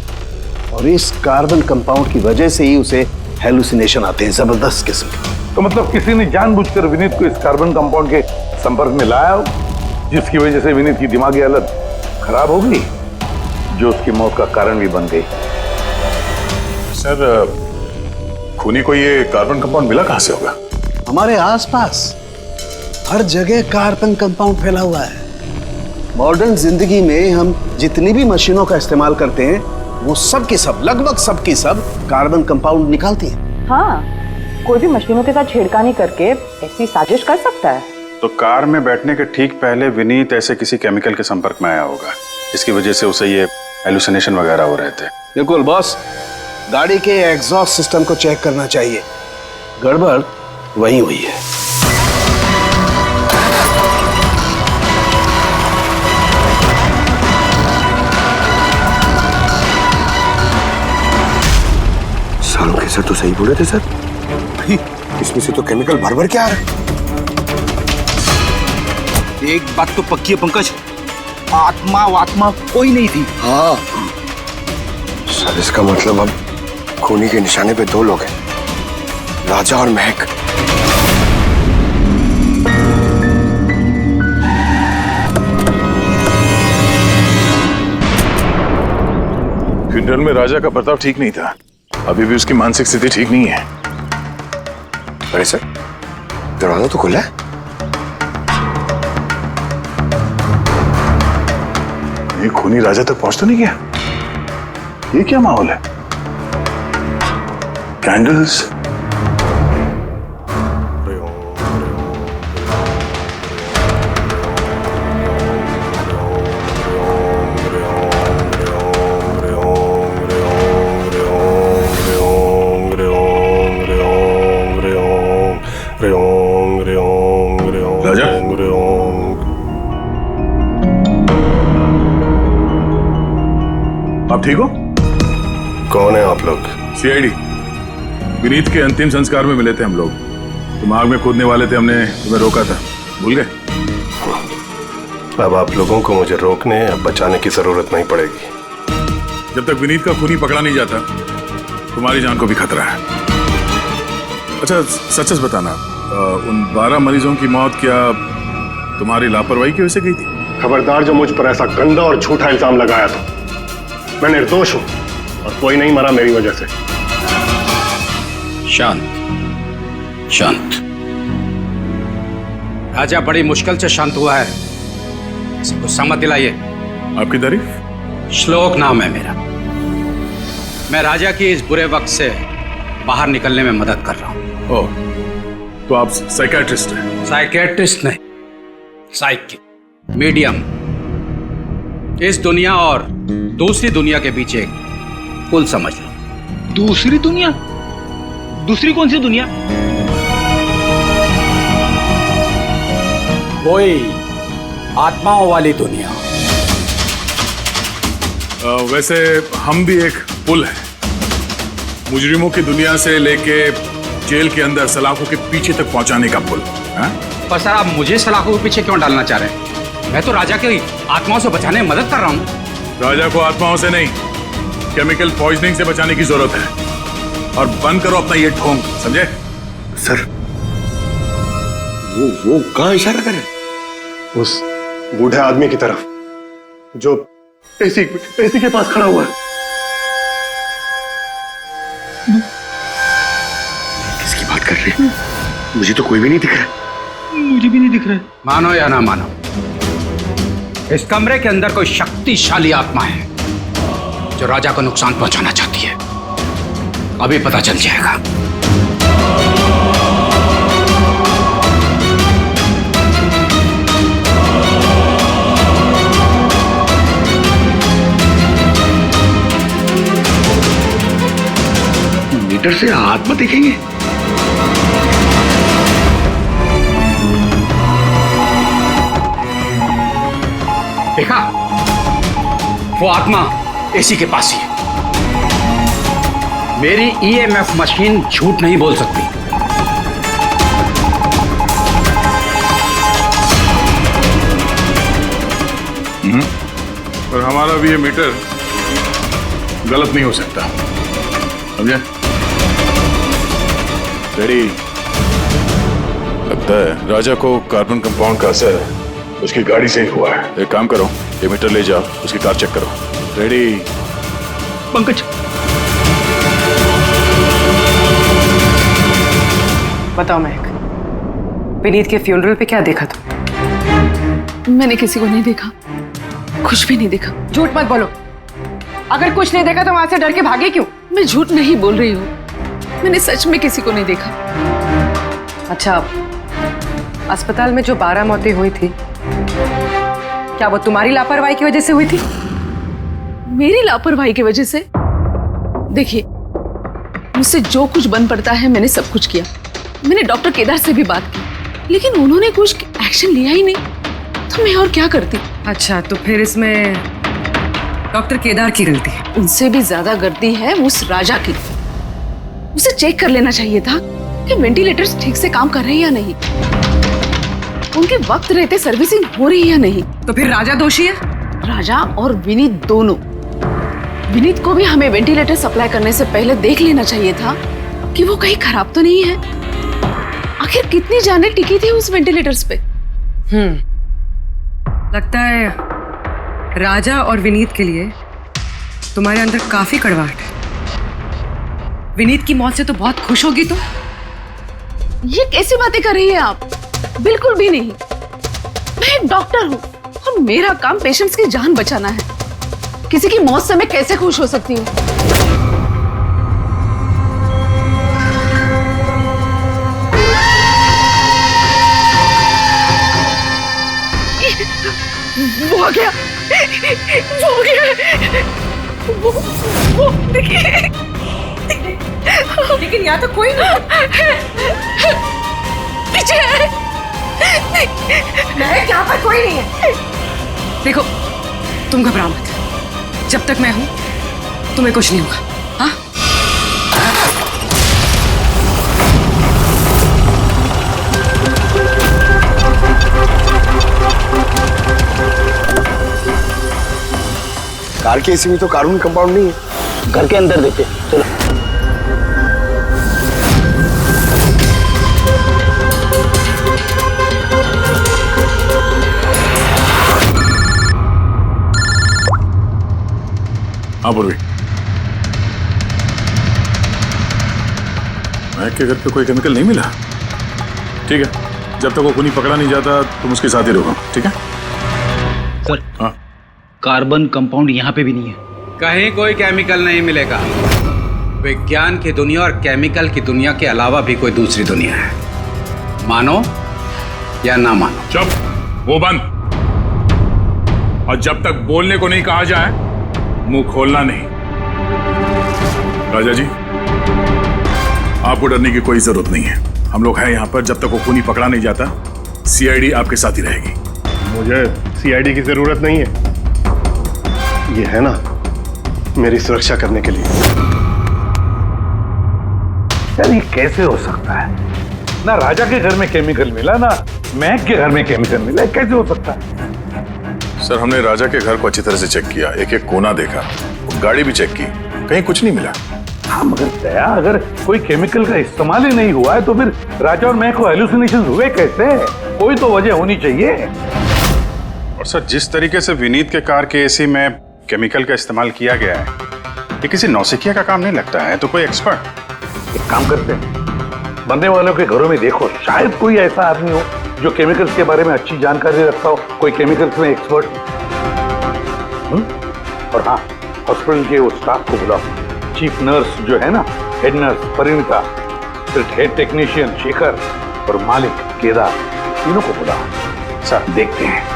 और इस कार्बन कंपाउंड की वजह से ही उसे हेलुसिनेशन आते हैं, जबरदस्त किस्म के। तो मतलब किसी ने जानबूझकर विनीत को इस कार्बन कंपाउंड के संपर्क में लाया हो, जिसकी वजह से विनीत की दिमागी हालत खराब हो गई, जो उसकी मौत का कारण भी बन गई। सर, खूनी को ये कार्बन कंपाउंड मिला कहां से होगा? हमारे आसपास हर जगह कार्बन कंपाउंड फैला हुआ है। मॉडर्न जिंदगी में हम जितनी भी मशीनों का इस्तेमाल करते हैं, वो सब की सब, लगभग सब की सब कार्बन कंपाउंड निकालती हैं। हाँ, कोई भी मशीनों के साथ छेड़खानी करके ऐसी साजिश कर सकता है। तो कार में बैठने के ठीक पहले विनीत ऐसे किसी केमिकल के संपर्क में आया होगा, इसकी वजह से उसे ये हेलुसिनेशन वगैरह हो रहे थे। बिल्कुल बॉस, गाड़ी के एग्जॉस्ट सिस्टम को चेक करना चाहिए, गड़बड़ वहीं हुई है। सालों के सर तो सही बोले थे सर। इसमें से तो केमिकल भर भर के आ रहा है। एक बात तो पक्की है पंकज, आत्मा कोई नहीं थी। हाँ सर, इसका मतलब अब खूनी के निशाने पे दो लोग हैं, राजा और महक। फ्यूनरल में राजा का बर्ताव ठीक नहीं था, अभी भी उसकी मानसिक स्थिति ठीक नहीं है। अरे सर, दरवाजा तो खुला है। ये खूनी राजा तक पहुंच तो नहीं गया? ये क्या माहौल है? कैंडल्स, आप ठीक हो? कौन है आप लोग? सीआईडी। विनीत के अंतिम संस्कार में मिले थे हम लोग। तुम आग में कूदने वाले थे, हमने तुम्हें रोका था, भूल गए? अब आप लोगों को मुझे रोकने या बचाने की जरूरत नहीं पड़ेगी। जब तक विनीत का खूनी पकड़ा नहीं जाता, तुम्हारी जान को भी खतरा है। अच्छा सच सच बताना, उन 12 मरीजों की मौत क्या तुम्हारी लापरवाही की वजह से गई थी? खबरदार जो मुझ पर ऐसा गंदा और झूठा इल्जाम लगाया था। मैं निर्दोष हूं और कोई नहीं मरा मेरी वजह से। शांत शांत। राजा बड़ी मुश्किल से शांत हुआ है, किसी को समझ दिलाइए। आपकी तारीफ? श्लोक नाम है मेरा। मैं राजा की इस बुरे वक्त से बाहर निकलने में मदद कर रहा हूं। ओह, तो आप साइकियाट्रिस्ट हैं? साइकियाट्रिस्ट नहीं, साइकिक, मीडियम। इस दुनिया और दूसरी दुनिया के बीच एक पुल समझ लो। दूसरी दुनिया? दूसरी कौन सी दुनिया? वही आत्माओं वाली दुनिया। वैसे हम भी एक पुल है, मुजरिमों की दुनिया से लेके जेल के अंदर सलाखों के पीछे तक पहुंचाने का पुल। पर सर आप मुझे सलाखों के पीछे क्यों डालना चाह रहे हैं? मैं तो राजा की आत्माओं से बचाने में मदद कर रहा हूं। राजा को आत्माओं से नहीं, केमिकल पॉइजनिंग से बचाने की जरूरत है। और बंद करो अपना ये ढोंग, समझे? सर वो कहां इशारा कर रहे हैं? उस बूढ़े आदमी की तरफ जो एसी के पास खड़ा हुआ है। किसकी बात कर रहे हैं? मुझे तो कोई भी नहीं दिख रहा। मुझे भी नहीं दिख रहा है। मानो या ना मानो, इस कमरे के अंदर कोई शक्तिशाली आत्मा है जो राजा को नुकसान पहुंचाना चाहती है। अभी पता चल जाएगा। मीटर से आत्मा देखेंगे? देखा, वो आत्मा एसी के पास ही है। मेरी ईएमएफ मशीन झूठ नहीं बोल सकती। और हमारा भी ये मीटर गलत नहीं हो सकता, समझे? रेडी? लगता है राजा को कार्बन कंपाउंड का असर उसकी गाड़ी से ही हुआ है। एक काम करो, ये मीटर ले जाओ, उसकी कार चेक करो। रेडी? पंकज, बताओ महक, विनीत के फ्यूनरल पे क्या देखा तुम? मैंने किसी को नहीं देखा, कुछ भी नहीं देखा। झूठ मत बोलो। अगर कुछ नहीं देखा तो वहां से डर के भागे क्यों? मैं झूठ नहीं बोल रही हूँ, मैंने सच में किसी को नहीं देखा। अच्छा, अस्पताल में जो 12 मौतें हुई थी, क्या वो तुम्हारी लापरवाही की वजह से हुई थी? मेरी लापरवाही की वजह से? देखिए, मुझसे जो कुछ बन पड़ता है मैंने सब कुछ किया। मैंने डॉक्टर केदार से भी बात की, लेकिन उन्होंने कुछ एक्शन लिया ही नहीं, तो मैं और क्या करती? अच्छा, तो फिर इसमें डॉक्टर केदार की गलती है? उनसे भी ज्यादा गलती है उस राजा की। उसे चेक कर लेना चाहिए था कि वेंटिलेटर्स ठीक से काम कर रहे हैं या नहीं, उनके वक्त रहते सर्विसिंग हो रही है या नहीं। तो फिर राजा दोषी है? राजा और विनीत दोनों। विनीत को भी हमें वेंटिलेटर सप्लाई करने से पहले देख लेना चाहिए था कि वो कहीं खराब तो नहीं है। आखिर कितनी जानें टिकी थी उस वेंटिलेटर्स पे? लगता है राजा और विनीत के लिए तुम्हारे अंदर काफी कड़वाहट है। विनीत की मौत से तो बहुत खुश होगी तुम। ये कैसी बातें कर रही है आप? बिल्कुल भी नहीं। मैं एक डॉक्टर हूँ और मेरा काम पेशेंट्स की जान बचाना है। किसी की मौत से मैं कैसे खुश हो सकती हूँ? वो आ गया, वो आ गया, वो देखिए। लेकिन यहाँ तो कोई नहीं। पीछे है। यहाँ पर कोई नहीं है। देखो, तुम घबराओ मत। जब तक मैं हूं तुम्हें कुछ नहीं होगा। हाँ कार के एसी में तो कानून कंपाउंड नहीं है। घर के अंदर देखते, चलो। हाँ पूर्वी, महक के घर पे कोई केमिकल नहीं मिला। ठीक है, जब तक वो खूनी पकड़ा नहीं जाता तुम उसके साथ ही रहो। ठीक है सर। हाँ, कार्बन कंपाउंड यहाँ पे भी नहीं है। कहीं कोई केमिकल नहीं मिलेगा। विज्ञान की दुनिया और केमिकल की दुनिया के अलावा भी कोई दूसरी दुनिया है, मानो या ना मानो। चुप, वो बंद। और जब तक बोलने को नहीं कहा जाए मुंह खोलना नहीं। राजा जी, आपको डरने की कोई जरूरत नहीं है। हम लोग हैं यहाँ पर, जब तक वो खूनी पकड़ा नहीं जाता सीआईडी आपके साथ ही रहेगी। मुझे सीआईडी की जरूरत नहीं है, ये है ना मेरी सुरक्षा करने के लिए। यार ये कैसे हो सकता है? ना राजा के घर में केमिकल मिला, ना महक के घर में केमिकल मिला, कैसे हो सकता है? सर, हमने राजा के घर को अच्छी तरह से चेक किया, एक एक कोना देखा, गाड़ी भी चेक की, कहीं कुछ नहीं मिला। हाँ मगर दया, अगर कोई केमिकल का इस्तेमाल ही नहीं हुआ है तो फिर राजा और महक को हेलुसिनेशन हुए कैसे? कोई तो वजह होनी चाहिए। और सर, जिस तरीके से विनीत के कार के एसी में केमिकल का इस्तेमाल किया गया है, ये किसी नौसिखिया का काम नहीं लगता है। तो कोई एक्सपर्ट। एक काम करते हैं, बनने वालों के घरों में देखो, शायद कोई ऐसा आदमी हो जो केमिकल्स के बारे में अच्छी जानकारी रखता हो, कोई केमिकल्स में एक्सपर्ट। और हाँ, हॉस्पिटल के उस स्टाफ को बुलाओ, चीफ नर्स जो है ना, हेड नर्स परिणीता, फिर हेड टेक्नीशियन शेखर और मालिक केदार, तीनों को बुलाओ। सर देखते हैं।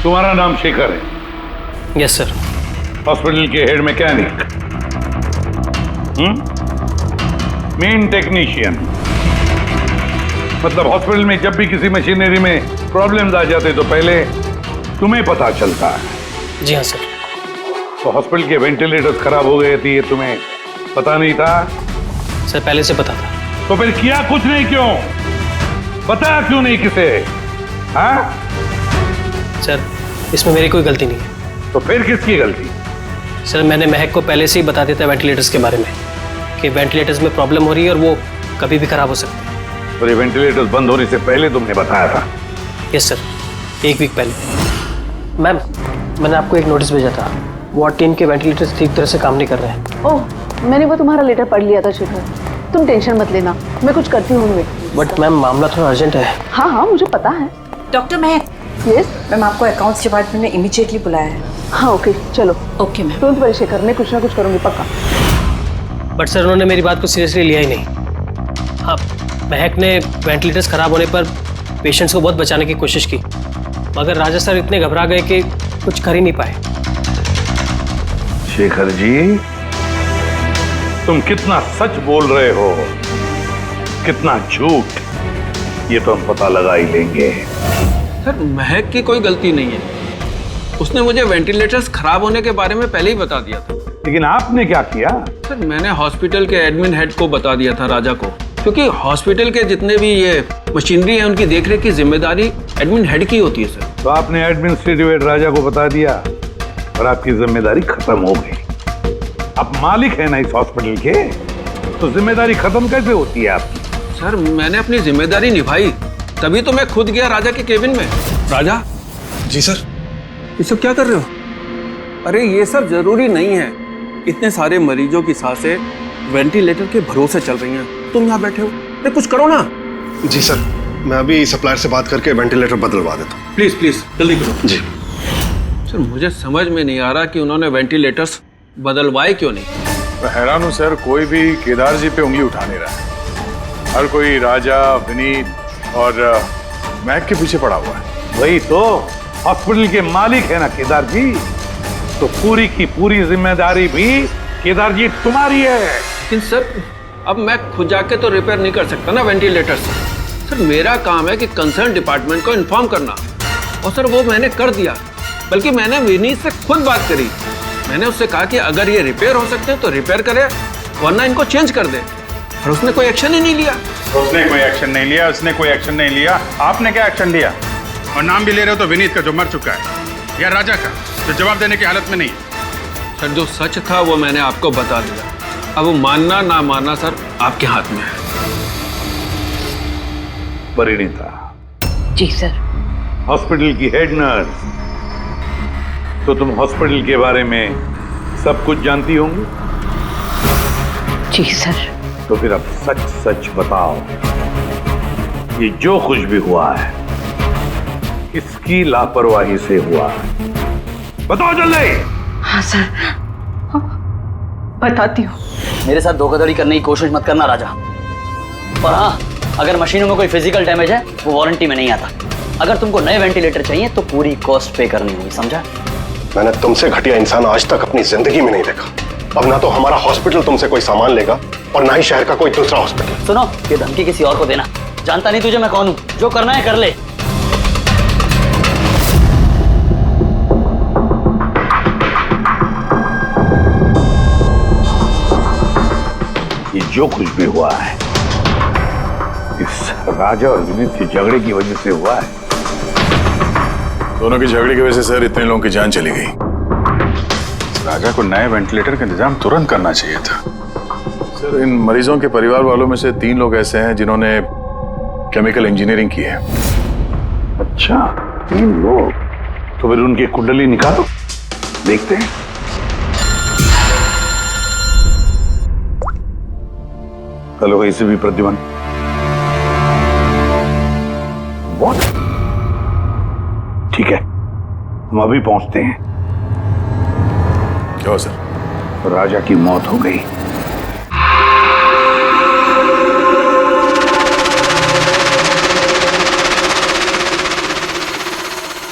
तुम्हारा नाम शेखर है? Yes sir. हॉस्पिटल के हेड मैकेनिक, मेन टेक्नीशियन, मतलब हॉस्पिटल में जब भी किसी मशीनरी में प्रॉब्लम्स आ जाते तो पहले तुम्हें पता चलता है। जी हाँ सर। तो हॉस्पिटल के वेंटिलेटर्स खराब हो गए थे, ये तुम्हें पता नहीं था? सर पहले से पता था। तो फिर किया कुछ नहीं क्यों? बताया क्यों नहीं किसे? हाँ सर, इसमें मेरी कोई गलती नहीं है। तो फिर किसकी गलती? सर, मैंने महक को पहले से ही बता दिया था वेंटिलेटर्स के बारे में, कि वेंटिलेटर्स में प्रॉब्लम हो रही है और वो कभी भी खराब हो सकते हैं। और ये वेंटिलेटर्स बंद होने से पहले तुमने बताया था? यस सर, 1 वीक पहले। मैम, मैंने आपको एक नोटिस भेजा था, वार्ड 3 के वेंटिलेटर्स ठीक तरह से काम नहीं कर रहे हैं। ओह, मैंने वो तुम्हारा लेटर पढ़ लिया था शेखर, तुम टेंशन मत लेना, मैं कुछ करती हूँ। बट मैम, मामला थोड़ा अर्जेंट है। हाँ हाँ, मुझे पता है। डॉक्टर महक। यस मैम, आपको अकाउंट्स डिपार्टमेंट ने इमीडिएटली बुलाया है। हाँ ओके, चलो। Okay ma'am. Don't worry Shekhar, मैं कुछ ना कुछ करूँगी पक्का। बट सर, उन्होंने मेरी बात को सीरियसली लिया ही नहीं। हाँ, महक ने वेंटिलेटर्स खराब होने पर पेशेंट्स को बहुत बचाने की कोशिश की, मगर राजा सर इतने घबरा गए कि कुछ कर ही नहीं पाए। शेखर जी, तुम कितना सच बोल रहे हो, कितना झूठ, ये तो हम पता लगा ही लेंगे। सर, महक की कोई गलती नहीं है, उसने मुझे वेंटिलेटर्स खराब होने के बारे में पहले ही बता दिया था। लेकिन आपने क्या किया? सर, मैंने हॉस्पिटल के एडमिन हेड को बता दिया था, राजा को, क्योंकि हॉस्पिटल के जितने भी ये मशीनरी है उनकी देखरेख की जिम्मेदारी एडमिन हेड की होती है सर। तो आपने एडमिनिस्ट्रेटिव हेड राजा को बता दिया और आपकी जिम्मेदारी खत्म हो गई। आप मालिक है ना इस हॉस्पिटल के, तो जिम्मेदारी खत्म कैसे होती है आपकी? सर, मैंने अपनी जिम्मेदारी निभाई, तभी तो मैं खुद गया राजा के केबिन में। राजा। जी सर। ये सब क्या कर रहे हो? अरे ये सब जरूरी नहीं है, इतने सारे मरीजों की सांसें वेंटिलेटर के भरोसे चल रही हैं, तुम यहाँ बैठे हो, अरे कुछ करो ना। जी सर, मैं अभी सप्लायर से बात करके वेंटिलेटर बदलवा देता हूँ। प्लीज प्लीज जल्दी करो। जी सर, मुझे समझ में नहीं आ रहा कि उन्होंने वेंटिलेटर्स बदलवाए क्यों नहीं। मैं हैरान हूँ सर, कोई भी केदार जी पे उंगली उठा नहीं रहा है। हर कोई राजा, विनीत और महक के पीछे पड़ा हुआ है। वही तो, हॉस्पिटल के मालिक है ना केदार जी, तो पूरी की पूरी जिम्मेदारी भी केदार जी तुम्हारी है। लेकिन सर अब मैं खुद जाके तो रिपेयर नहीं कर सकता ना वेंटिलेटर से। सर मेरा काम है कि कंसर्न डिपार्टमेंट को इन्फॉर्म करना, और सर वो मैंने कर दिया। बल्कि मैंने विनीत से खुद बात करी। मैंने उससे कहा कि अगर ये रिपेयर हो सकते हैं तो रिपेयर करे, वरना इनको चेंज कर दे। और उसने कोई एक्शन ही नहीं लिया। उसने कोई एक्शन नहीं लिया, उसने कोई एक्शन नहीं लिया। आपने क्या एक्शन लिया? और नाम भी ले रहे हो तो विनीत का जो मर चुका है, या राजा का जो जवाब देने की हालत में नहीं है। सर जो सच था वो मैंने आपको बता दिया। अब वो मानना ना मानना सर आपके हाथ में है। परिणीता। जी सर। हॉस्पिटल की हेड नर्स, तो तुम हॉस्पिटल के बारे में सब कुछ जानती होंगी? जी सर। तो फिर अब सच सच बताओ, ये जो कुछ भी हुआ है किसकी लापरवाही से हुआ है? बताओ जल्दी। हाँ सर, बताती हूँ। मेरे साथ धोखाधड़ी करने की कोशिश मत करना राजा। और हाँ, अगर मशीनों में कोई फिजिकल डैमेज है वो वारंटी में नहीं आता। अगर तुमको नए वेंटिलेटर चाहिए तो पूरी कॉस्ट पे करनी होगी, समझा? मैंने तुमसे घटिया इंसान आज तक अपनी जिंदगी में नहीं देखा। अब ना तो हमारा हॉस्पिटल तुमसे कोई सामान लेगा और ना ही शहर का कोई दूसरा हॉस्पिटल। सुनो, ये धमकी किसी और को देना। जानता नहीं तुझे मैं कौन हूँ। जो करना है कर ले। ये जो कुछ भी हुआ है इस राजा और विनीत के झगड़े की वजह से हुआ है। दोनों के झगड़े की वजह से सर इतने लोगों की जान चली गई। राजा को नए वेंटिलेटर का इंतजाम तुरंत करना चाहिए था। सर इन मरीजों के परिवार वालों में से 3 लोग ऐसे हैं जिन्होंने केमिकल इंजीनियरिंग की है। अच्छा, 3 लोग? तो फिर उनकी कुंडली निकालो, देखते हैं। Hello ACP Pradyuman. What? ठीक है, हम अभी पहुंचते हैं। क्या सर? राजा की मौत हो गई।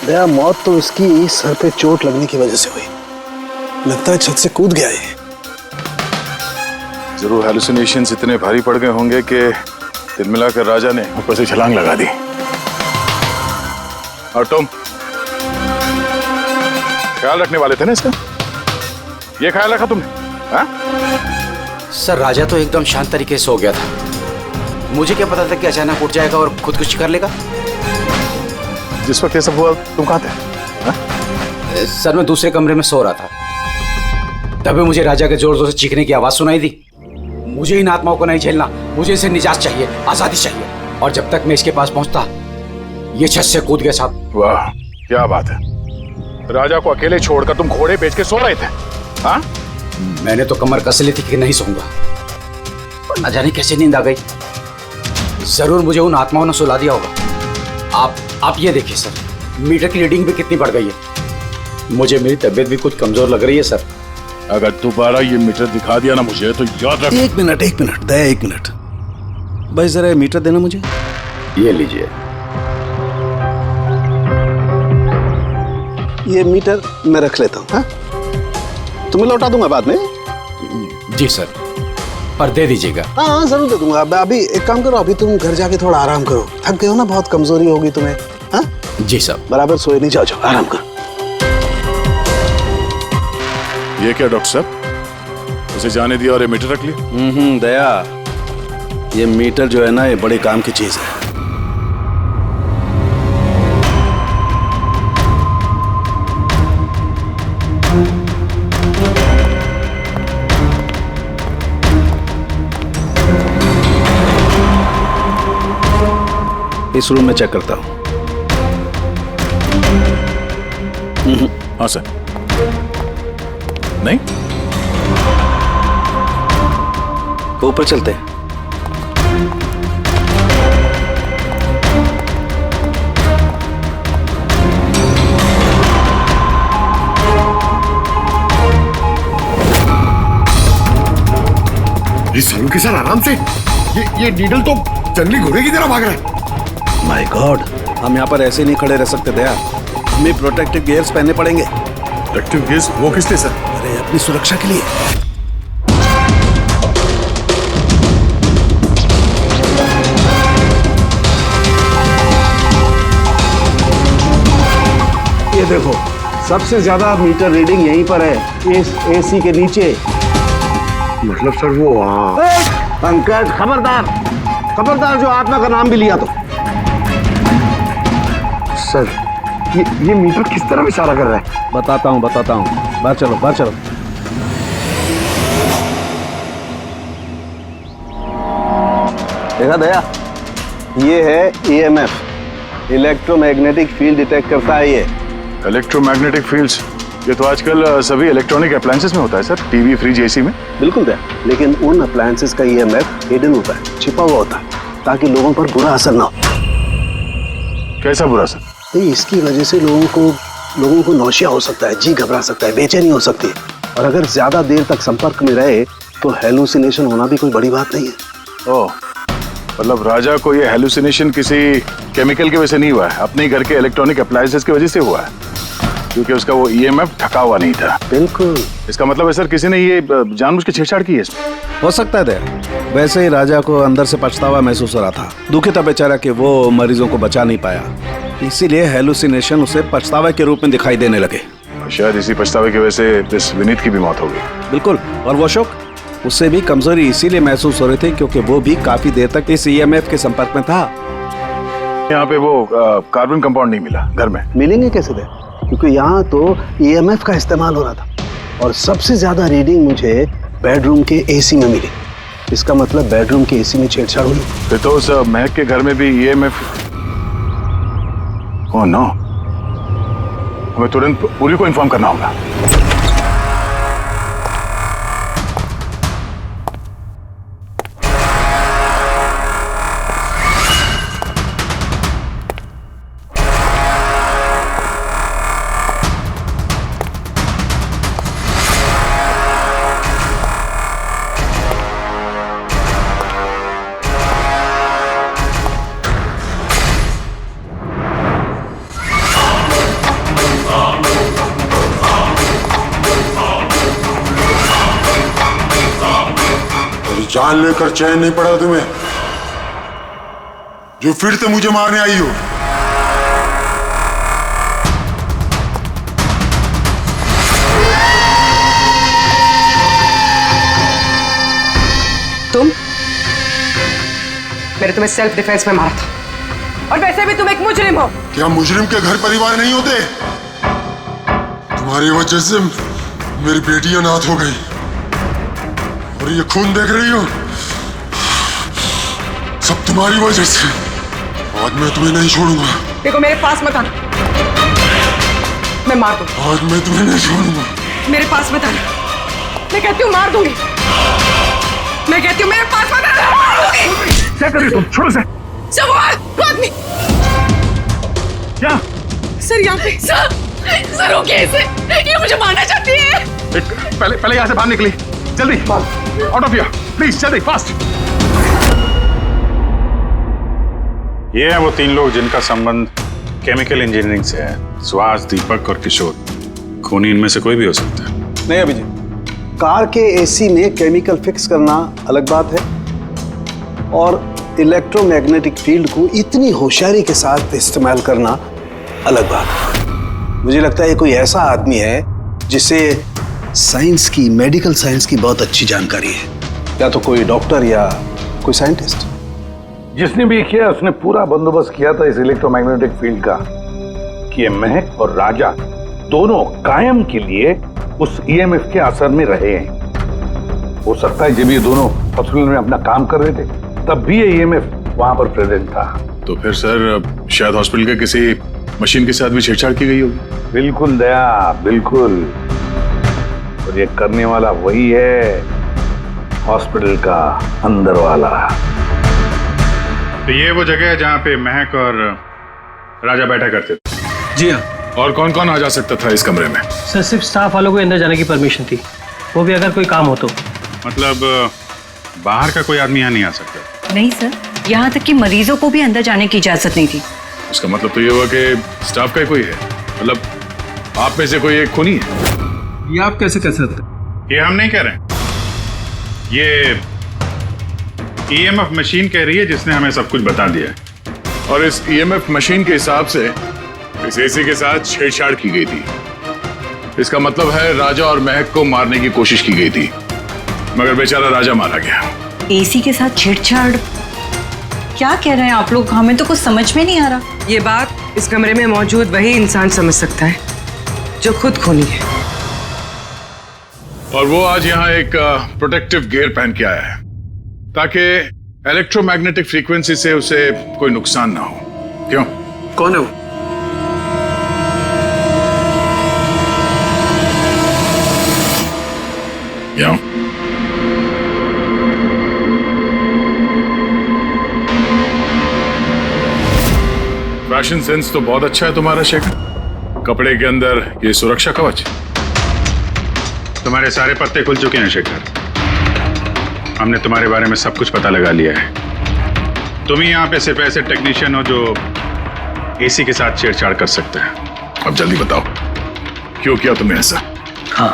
दया, मौत तो उसकी सर पे चोट लगने की वजह से हुई। लगता है छत से कूद गया ये। जरूर हेलुसिनेशंस इतने भारी पड़ गए होंगे कि दिल मिलाकर राजा ने ऊपर से छलांग लगा दी। और तुम ख्याल रखने वाले थे ना इसका? ये ख्याल रखा तुमने? हाँ? सर राजा तो एकदम शांत तरीके से सो गया था। मुझे क्या पता था कि अचानक उठ जाएगा और खुदकुशी कर लेगा। जिस वक्त ये सब हुआ तुम कहाँ थे? हाँ? सर मैं दूसरे कमरे में सो रहा था, तभी मुझे राजा के जोर जोर से चीखने की आवाज सुनाई दी। मुझे इन आत्माओं को नहीं झेलना, मुझे इसे निजात चाहिए, आजादी चाहिए। और जब तक मैं इसके पास पहुंचता ये छत से कूद गया साहब। वाह क्या बात है, राजा को अकेले छोड़कर तुम घोड़े बेच के सो रहे थे? हाँ? मैंने तो कमर कस ली थी कि नहीं सोऊंगा, पर न जाने कैसे नींद आ गई। जरूर मुझे उन आत्माओं ने सुला दिया होगा। आप ये देखिए सर, मीटर की रीडिंग भी कितनी बढ़ गई है। मुझे मेरी तबीयत भी कुछ कमजोर लग रही है सर। अगर दोबारा ये मीटर दिखा दिया ना मुझे तो याद रख। एक मिनट दया, एक मिनट भाई, जरा ये मीटर देना मुझे। ये लीजिए। ये मीटर मैं रख लेता हूँ। हाँ? तुम्हें लौटा दूंगा बाद में। जी सर, पर दे दीजिएगा। हाँ जरूर दे दूंगा। अभी एक काम करो, अभी तुम घर जाके थोड़ा आराम करो। थक गए हो ना, बहुत कमजोरी होगी तुम्हें। हाँ? जी सर। बराबर सोए नहीं, जाओ आराम करो। ये क्या डॉक्टर साहब, उसे जाने दिया और ये मीटर रख लिया? दया, ये मीटर जो है ना, ये बड़े काम की चीज है। इस रूम में चेक करता हूं। हाँ सर। नहीं, ऊपर चलते हैं। ये सलून के साथ आराम से, ये नीडल तो जंगली घोड़े की तरह भाग रहा है। माय गॉड, हम यहाँ पर ऐसे नहीं खड़े रह सकते दया, हमें प्रोटेक्टिव गियर्स पहनने पड़ेंगे। Protective gears? वो किस लिए सर? अरे अपनी सुरक्षा के लिए। देखो, सबसे ज्यादा मीटर रीडिंग यहीं पर है, इस एसी के नीचे। मतलब सर वो वहाँ। पंकज खबरदार, खबरदार, जो आत्मा का नाम भी लिया तो। सर ये मीटर किस तरफ इशारा कर रहा है? बताता हूँ बाहर चलो, बाहर चलो। देखा दया, ये है EMF, इलेक्ट्रोमैग्नेटिक फील्ड डिटेक्ट करता है ये। इलेक्ट्रोमैग्नेटिक फील्ड्स, ये तो आजकल सभी इलेक्ट्रॉनिक अप्लायंसेस में होता है सर, टीवी, फ्रिज, एसी में। बिल्कुल दया, लेकिन उन अप्लायंसेस का EMF हिडन होता है, छिपा हुआ होता है, ताकि लोगों पर बुरा असर ना हो। कैसा बुरा असर? तो इसकी वजह से लोगों को नौशिया हो सकता है, जी घबरा सकता है, बेचैनी हो सकती है, और अगर ज्यादा देर तक संपर्क में रहे तो हेलुसिनेशन होना भी कोई बड़ी बात नहीं है। ओह, मतलब राजा को ये हेलुसिनेशन किसी केमिकल की वजह से नहीं हुआ है, अपने घर के इलेक्ट्रॉनिक अप्लायंसेस की वजह से हुआ है, क्योंकि उसका वो EMF ढका हुआ नहीं था। बिल्कुल। इसका मतलब है सर किसी ने ये जानबूझ के छेड़छाड़ की है इसमें। हो सकता है दया, वैसे ही राजा को अंदर से पछतावा महसूस हो रहा था, दुखी था बेचारा कि वो मरीजों को बचा नहीं पाया, इसीलिए हेलुसिनेशन उसे पछतावे के रूप में दिखाई देने लगे। शायद इसी पछतावे की वजह से इस विनीत की भी मौत हो गई। बिल्कुल, और वो अशोक, उससे भी कमजोरी इसीलिए महसूस हो रही थी क्योंकि वो भी काफी देर तक इस EMF के संपर्क में था। यहाँ पे वो कार्बन कंपाउंड नहीं मिला घर में। मिलेंगे कैसे थे? क्योंकि यहाँ तो EMF का इस्तेमाल हो रहा था, और सबसे ज्यादा रीडिंग मुझे बेडरूम के AC में मिली। इसका मतलब बेडरूम के AC में छेड़छाड़ हुई। फिर तो उस महक के घर में भी EMF। ओह नो, हमें तुरंत पूरी को इन्फॉर्म करना होगा। जान लेकर चैन नहीं पड़ा तुम्हें, जो फिर से मुझे मारने आई हो। तुम? मैंने तुम्हें सेल्फ डिफेंस में मारा था, और वैसे भी तुम एक मुजरिम हो। क्या मुजरिम के घर परिवार नहीं होते? तुम्हारी वजह से मेरी बेटी अनाथ हो गई, और ये खून देख रही हो, सब तुम्हारी वजह से। आज मैं तुम्हें नहीं छोड़ूंगा। देखो, मेरे पास मत आना, मैं मार दूंगी। आज मैं तुम्हें नहीं छोड़ूंगा। मेरे पास मत आना, मैं कहती हूँ मार दूंगी। मैं कहती हूँ मेरे पास मत आना, मार दूंगी। क्या कर रही हो तुम? छोड़ो से। सर, आदमी क्या? सर यहाँ पे। सर रोकिए इसे, ये मुझे मारना चाहती है। पहले यहाँ से बाहर निकली, जल्दी, आउट ऑफ हियर, प्लीज, जल्दी, फास्ट। ये हैं वो 3 लोग जिनका संबंध केमिकल इंजीनियरिंग से है। सुहास, दीपक और किशोर। खूनी इनमें से कोई भी हो सकता है। नहीं अभिजीत, कार के AC में केमिकल फिक्स करना अलग बात है, और इलेक्ट्रोमैग्नेटिक फील्ड को इतनी होशियारी के साथ इस्तेमाल करना अलग बात है। मुझे लगता है ये कोई ऐसा आदमी है जिसे साइंस की, मेडिकल साइंस की बहुत अच्छी जानकारी है, या तो कोई डॉक्टर या कोई साइंटिस्ट। जिसने भी किया उसने पूरा बंदोबस्त किया था इस इलेक्ट्रोमैग्नेटिक फील्ड का, कि ये महक और राजा दोनों कायम के लिए उस EMF के असर में रहे हैं। हो सकता है जब ये दोनों हॉस्पिटल में अपना काम कर रहे थे तब भी ये EMF वहां पर प्रेजेंट था। तो फिर सर शायद हॉस्पिटल के किसी मशीन के साथ भी छेड़छाड़ की गई होगी। बिल्कुल दया, बिल्कुल, और ये करने वाला वही है, हॉस्पिटल का अंदर वाला। तो ये वो जगह है जहाँ पे महक और राजा बैठा करते थे। जी हाँ। और कौन कौन आ जा सकता था इस कमरे में? सर सिर्फ स्टाफ वालों को अंदर जाने की परमिशन थी, वो भी अगर कोई काम हो तो। मतलब बाहर का कोई आदमी यहाँ नहीं आ सकता? नहीं सर, यहाँ तक कि मरीजों को भी अंदर जाने की इजाजत नहीं थी। उसका मतलब तो ये हुआ कि स्टाफ का ही कोई है, मतलब आप में से कोई एक खूनी है। ये आप कैसे कह सकते? ये हम नहीं कह रहे हैं, ये EMF मशीन कह रही है जिसने हमें सब कुछ बता दिया है। और इस EMF मशीन के हिसाब से इस एसी के साथ छेड़छाड़ की गई थी। इसका मतलब है राजा और महक को मारने की कोशिश की गई थी, मगर बेचारा राजा मारा गया। एसी के साथ छेड़छाड़? क्या कह रहे हैं आप लोग? हमें तो कुछ समझ में नहीं आ रहा। ये बात इस कमरे में मौजूद वही इंसान समझ सकता है जो खुद खूनी है। और वो आज यहाँ एक प्रोटेक्टिव गियर पहन के आया है ताकि इलेक्ट्रोमैग्नेटिक फ्रीक्वेंसी से उसे कोई नुकसान ना हो। क्यों? कौन है वो? यहाँ फैशन सेंस तो बहुत अच्छा है तुम्हारा शेखर। कपड़े के अंदर ये सुरक्षा कवच। तुम्हारे सारे पत्ते खुल चुके हैं शेखर। हमने तुम्हारे बारे में सब कुछ पता लगा लिया है। तुम ही यहाँ पे सिर्फ ऐसे टेक्नीशियन हो जो एसी के साथ छेड़छाड़ कर सकते हैं। अब जल्दी बताओ, क्यों किया तुमने ऐसा? हाँ,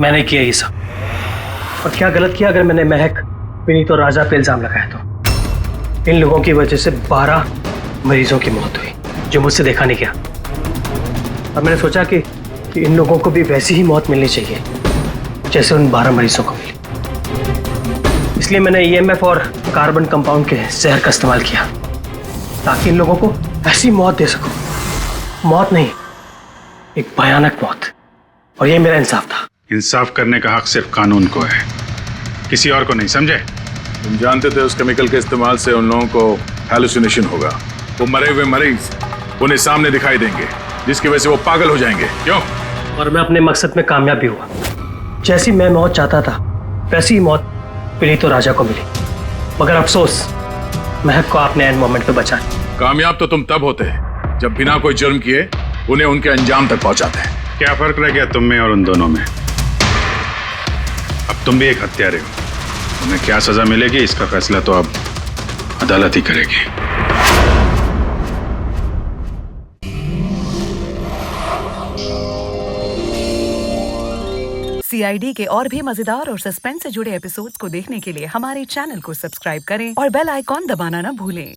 मैंने किया ये सब। और क्या गलत किया अगर मैंने महक, विनीत और राजा पे इल्जाम लगाया तो? इन लोगों की वजह से 12 मरीजों की मौत हुई जो मुझसे देखा नहीं गया। और मैंने सोचा कि इन लोगों को भी वैसी ही मौत मिलनी चाहिए जैसे उन 12 मरीजों को मिली। इसलिए मैंने EMF और कार्बन कंपाउंड के जहर का इस्तेमाल किया ताकि इन लोगों को ऐसी मौत दे सकूं। मौत नहीं, एक भयानक मौत। और ये मेरा इंसाफ था। इंसाफ करने का हक सिर्फ कानून को है, किसी और को नहीं, समझे? तुम जानते थे उस केमिकल के इस्तेमाल से उन लोगों को हैलुसिनेशन होगा। वो मरे हुए मरीज उन्हें सामने दिखाई देंगे जिसकी वजह से वो पागल हो जाएंगे। क्यों? और मैं अपने मकसद में कामयाब भी हुआ। जैसी मैं मौत चाहता था वैसी ही मौत विनीत और राजा को मिली। मगर अफसोस, महक को आपने एंड मोमेंट पे बचा। कामयाब तो तुम तब होते हैं जब बिना कोई जुर्म किए उन्हें उनके अंजाम तक पहुंचाते हैं। क्या फर्क रह गया तुम में और उन दोनों में? अब तुम भी एक हत्यारे हो। तुम्हें क्या सजा मिलेगी इसका फैसला तो अब अदालत ही करेगी। CID के और भी मजेदार और सस्पेंस से जुड़े एपिसोड्स को देखने के लिए हमारे चैनल को सब्सक्राइब करें और बेल आइकॉन दबाना ना भूलें।